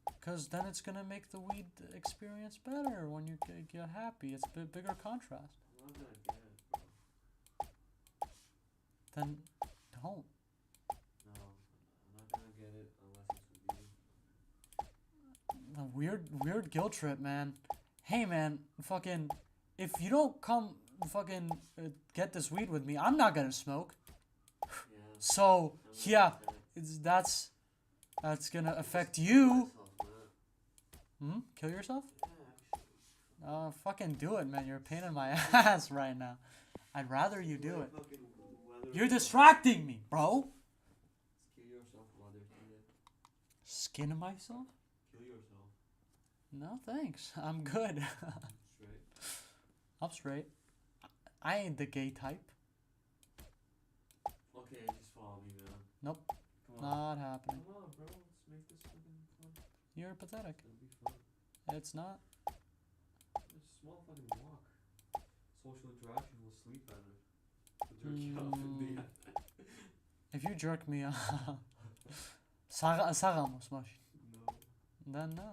Because then it's gonna make the weed experience better when you get happy. It's a bigger contrast. I'm not gonna get it, bro. Then don't. No, I'm not gonna get it unless it's with you. The weird guilt trip, man. Hey, man, fucking, if you don't come fucking get this weed with me, I'm not gonna smoke. Yeah. So I'm yeah, gonna that's gonna affect you. myself, man. Kill yourself? Yeah, actually. Fucking do it, man. You're a pain in my ass right now. I'd rather you do it. Fucking weather- You're distracting me, bro. Kill yourself while they're doing it. Skin myself? Kill yourself. No, thanks. I'm good. Straight. I'm straight. I ain't the gay type. Okay, just follow me, man. Nope. Come on. Not happening. Come on, bro. Let's make this fucking fun. You're pathetic. It'll be fun. It's not. Just a small fucking walk. Social interaction will sleep better. The jerky off in the end. If you jerk me off, საღამოს მაშინ. No. Then no.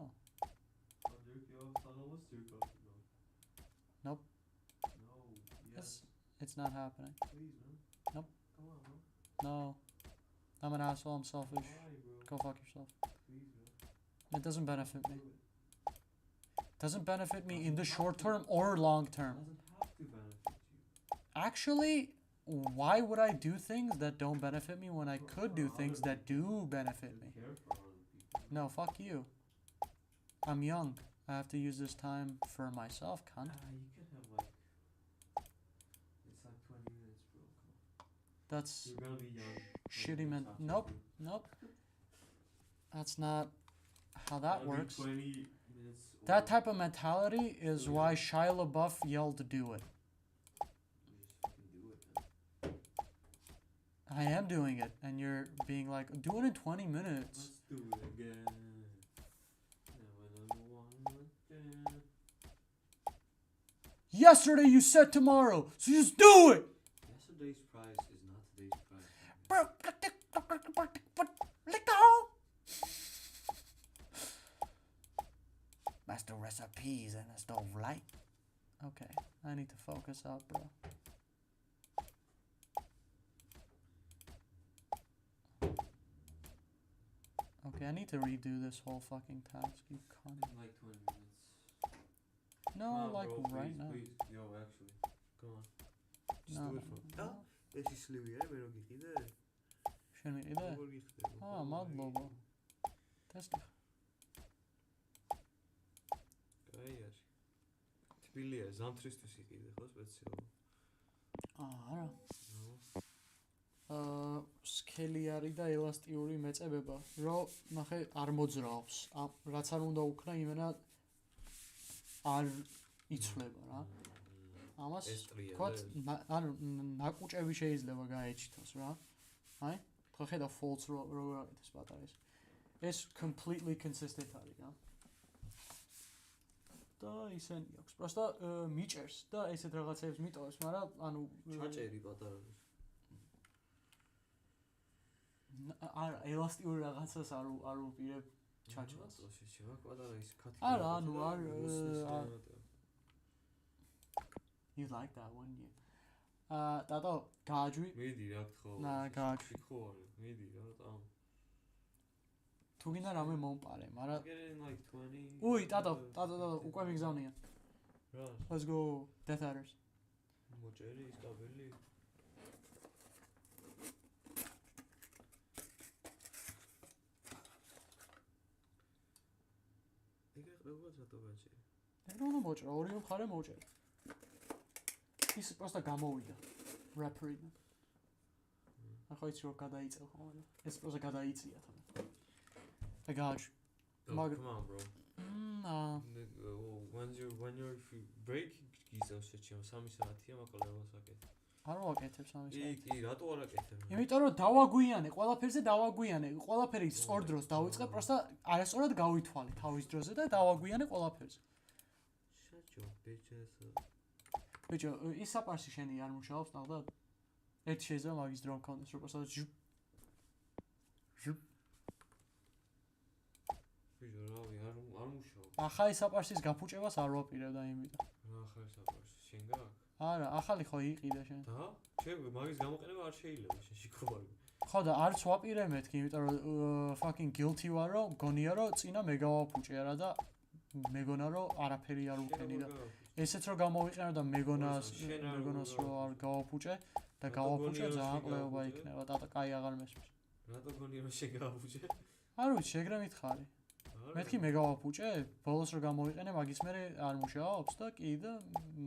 I'll jerk you off. Let's jerk off. No. Nope. No. Yes. It's not happening. Please, man. Nope. Come on, bro. No. I'm an asshole. I'm selfish. Why, bro? Go fuck yourself. Please, bro. It doesn't benefit me. Do it. Doesn't benefit me in the short term or long term. Doesn't have to benefit you. Actually, why would I do things that don't benefit me when I could do things that do benefit You me? care for other people. No, fuck you. I'm young. I have to use this time for myself, cunt. You can have like. It's like 20 minutes, bro. Come on. That's You're gonna be young. shitty When man. it's Nope, after nope. That's not how that Gonna be works. 20 minutes. That or- type of mentality is Still why young. Shia LaBeouf yelled to do it. You just fucking do it, man. I am doing it, and you're being like, do it in 20 minutes. Let's do it again. Now another one again. Yesterday you said tomorrow, so just do it! Yesterday's price is not today's price. Master recipes and a stove light. Okay, I need to focus up, bro. Okay, I need to redo this whole fucking task, you cunt. In like 20 minutes. No, Come on, like bro, right please, now. Please. Yo, actually. Come on. Just No, do no, it for me. no. Εσύ σλούγια, με ρωτήσετε. Shouldn't we do that? Ah, madlobo. Test. Კაია. თბილია, ზამთრისთვის იყიდე ხო სპეციალურად? არა. ნუ. სქელი არის და ელასტიური მეწებება, რომ ნახე არ მოძრაობს. რაც არ უნდა უქნა, იმენა არ იცვლება რა. ამას თქვათ, ანუ ნაკუჭები შეიძლება გაეჩითოს რა. აი, თქვა ხედა faults როგორ აკეთებს პატარის. ეს completely consistent არის რა. და ისენი აქვს. Просто მიჭერს და ესეთ რაღაცებს მიტოვებს, მაგრამ ანუ ჩაჭერი პატარა. არა, ელასტიური რაღაცას არ უპირებ ჩაჭრას. შევა პატარა ის ქათი. არა, ანუ არ You like that, wouldn't you? Tato, გააჯვი? მიდი რა გთხოვ. ნა, გააჯვი. ხო არის, მიდი რა ტამ. თუ გინდა რამე მომპარე, მაგრამ Getting like 20. უი, tato, უკვე მიგზავნია. რა? Let's go Death Adders. მოჭერი ის კაბელი. ეგ როგორ რატო გაჭერი? ეგ რა მოჭრა, ორივე მხარე მოჭრა. ის просто გამოვიდა. Rapper-იდან. ახლა იცი რომ გადაიწევ ხოლმე. ეს просто გადაიწია თან. და გააჯვი. Come on, bro. აა When you're break გიზავს შეჩემ 3 საათია მაგალ ლეველს აკეთე. არ ვაკეთებ 3 საათი. კი, რატო არ აკეთებ? იმიტომ რომ დავაგვიანე, ყველაფერზე დავაგვიანე, ყველაფერი სწორ დროს დავიწყე, просто არასწორად გავითვალე თავის დროზე და დავაგვიანე ყველაფერზე. Shut your bitches up. ბიჭო, ის საპარსი შენი არ მუშაობს ნახდა? ერთ შეიძლება მაგის დრო მქონდეს, რომ просто ჟუპ. Wait, ბიჭო, რავი, არ მუშაობ. ახალი საპარსის გაფუჭებას არ ვაპირებ და იმით. რა ახალი საპარსი? შენ გაქვს? არა, ახალი ხო იყიდა შენ. და? შენ მაგის გამოყენება არ შეიძლება შენ შიქოვარი. ხო და არც ვაპირებ მეთქი, იმიტომ რომ fucking guilty ვარ, რომ გონია რომ წინა მე გავაფუჭე არა და მეგონა რომ არაფერი არ უქენი და ესეც რომ გამოვიყენო და მეგონას რომ არ გავაფუჭე და გავაფუჭე ძალიან ყლეობა იქნება და კაი აღარ მესმის. რატო გონია რომ შენ გავაფუჭე? არ ვიცი, შეგრე მითხარი. მეთქი მე გავაფუჭე, ბოლოს რომ გამოვიყენე, მაგის მერე არ მუშაობს და კი და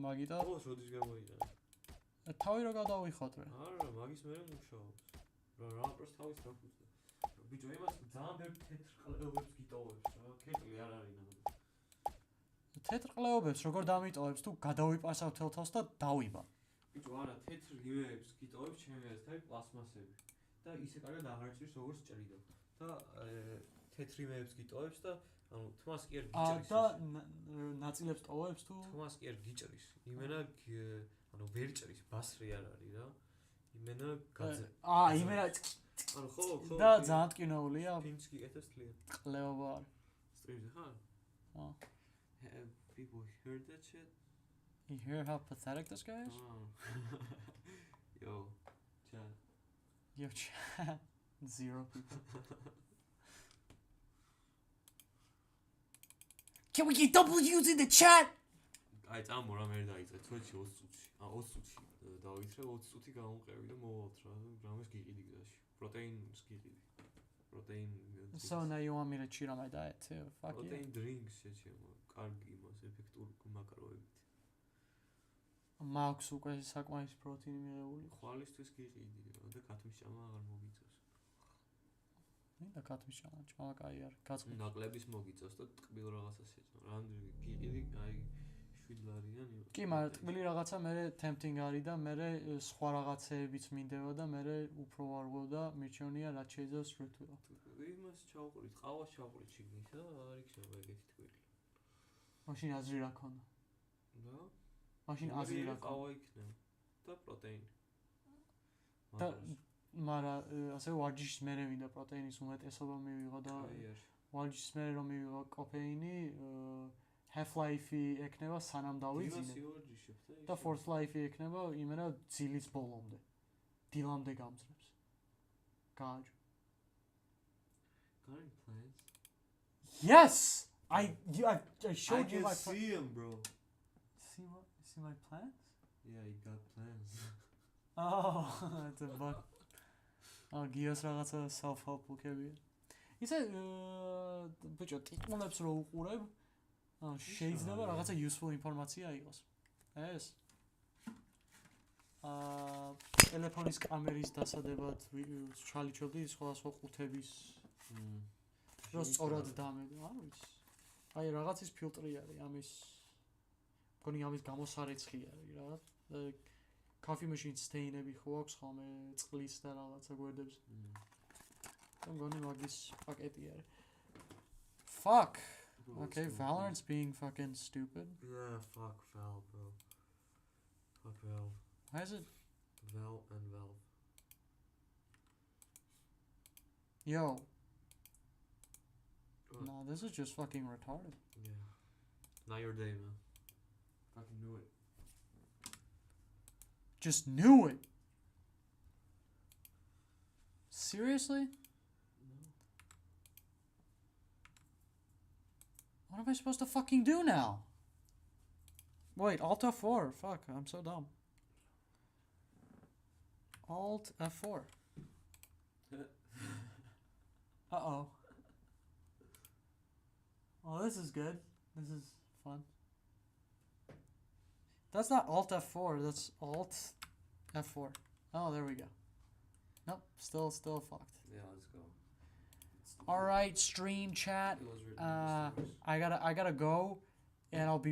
მაგიტო ბოლოს როდის გამოიყენე? თავი რო გადავიხოტრე. არა, მაგის მერე მუშაობს. რა პროს თავის დაფუძნდა. ბიჭო, იმას ძალიან ბევრ თეთრ ყლეობებს გიტოვებს რა, ქეთლი არ არის ნამდვილად. თეთრ ყლეობებს როგორ დამიტოვებს თუ გადავიპასავ თელთავს და დავიბა. ბიჭო, არა, თეთრ იმეებს გიტოვებს ჩემი ეს პლასმასები. და ისე კარგად აღარჩევს როგორც ჭრიდა. და თეთრ იმეებს გიტოვებს და ანუ თმას კი არ გიჭრის. და ნაწილებს ტოვებს თუ თმას კი არ გიჭრის. იმენა ანუ ვერ ჭრის, ბასრი არ არის რა. იმენა გაძე. იმენა ანუ ხო. და ძალიან ტკინოულია. პინჩ გიკეთებს თლიან. ყლეობა არის. სტრიმზე ხარ? Have people heard that shit? You hear how pathetic this guy is? Yo, chat. Yo, chat. 0 people. Can we get W's in the chat? აი წამო რა მე დაიწყე თვეში 20 წუთში. 20 წუთში დავითრე 20 წუთი გამოვყევი და მოვალთ რა. რამეს გიყიდი გზაში. პროტეინს გიყიდი. Protein. So now you want me to cheat on my diet too? Fuck you. Protein drinks შეჩემო. კარგი იმას ეფექტურ მაკროებით. მაქვს უკვე საკმარის პროტეინი მიღებული. ხვალისთვის გიყიდი რა და კათმის ჭამა აღარ მოგიწევს. მინდა კათმის ჭამა, ჭამა კაი არ. გაწყდი. ნაკლების მოგიწევს და ტკბილ რაღაცას შეჭამ. რამდენი გიყიდი, აი 7 ლარიანი. კი, მაგრამ ტკბილი რაღაცა მე tempting არის და მე სხვა რაღაცეებიც მინდება და მე უფრო ვარგო და მიჩვენია რაც შეიძლება სრუტვილა. იმას ჩავყვრით, ყავას ჩავყვრით შიგნით და არ იქნება ეგეთი თქმილი. მაშინ აზრი რა ქონდა? და? მაშინ აზრი რა ყავა იქნება და პროტეინი. და მაგრამ ასე ვარჯიშის მერე მინდა პროტეინის უმეტესობა მივიღო და ვარჯიშის მერე რომ მივიღო კოფეინი half-life-ი ექნება სანამ დავიძინე და fourth life-ი ექნება იმენა ძილის ბოლომდე დილამდე გამძლებს გააჯო got any plans? Yes! I showed you my plans. I can see him, bro. See my plans? Yeah, you got plans. Oh, that's a bug. გიოს რაღაცა self-help ბუქებია. ისე ბიჭო, ტიტულებს რო უყურებ, შეიძლება რაღაცა useful ინფორმაცია იყოს. ეს ტელეფონის კამერის დასადებად ჩალიჩობდი სხვადასხვა ყუთების რო სწორად დამედო, არ ვიცი. აი რაღაცის ფილტრი არის, ამის მგონი ამის გამოსარეცხი არის რა. Coffee machine stain-ები ხო აქვს ხოლმე წყლის და რაღაცა გვერდებს. მგონი მაგის პაკეტი არის. Fuck. Okay, Valorant's being fucking stupid. Yeah, fuck Val, bro. Fuck Valve. Why is it? Val and Valve. Yo. What? No, this is just fucking retarded. Yeah. Not your day, man. Fucking knew it. Just knew it. Seriously? No. What am I supposed to fucking do now? Wait, Alt F4. Fuck, I'm so dumb. Alt F4. Uh-oh. Oh, this is good. This is fun. That's not Alt F4, that's Alt F4. Oh, there we go. Nope, still fucked. Yeah, let's go. All right, stream chat. It was written. I gotta go, and I'll be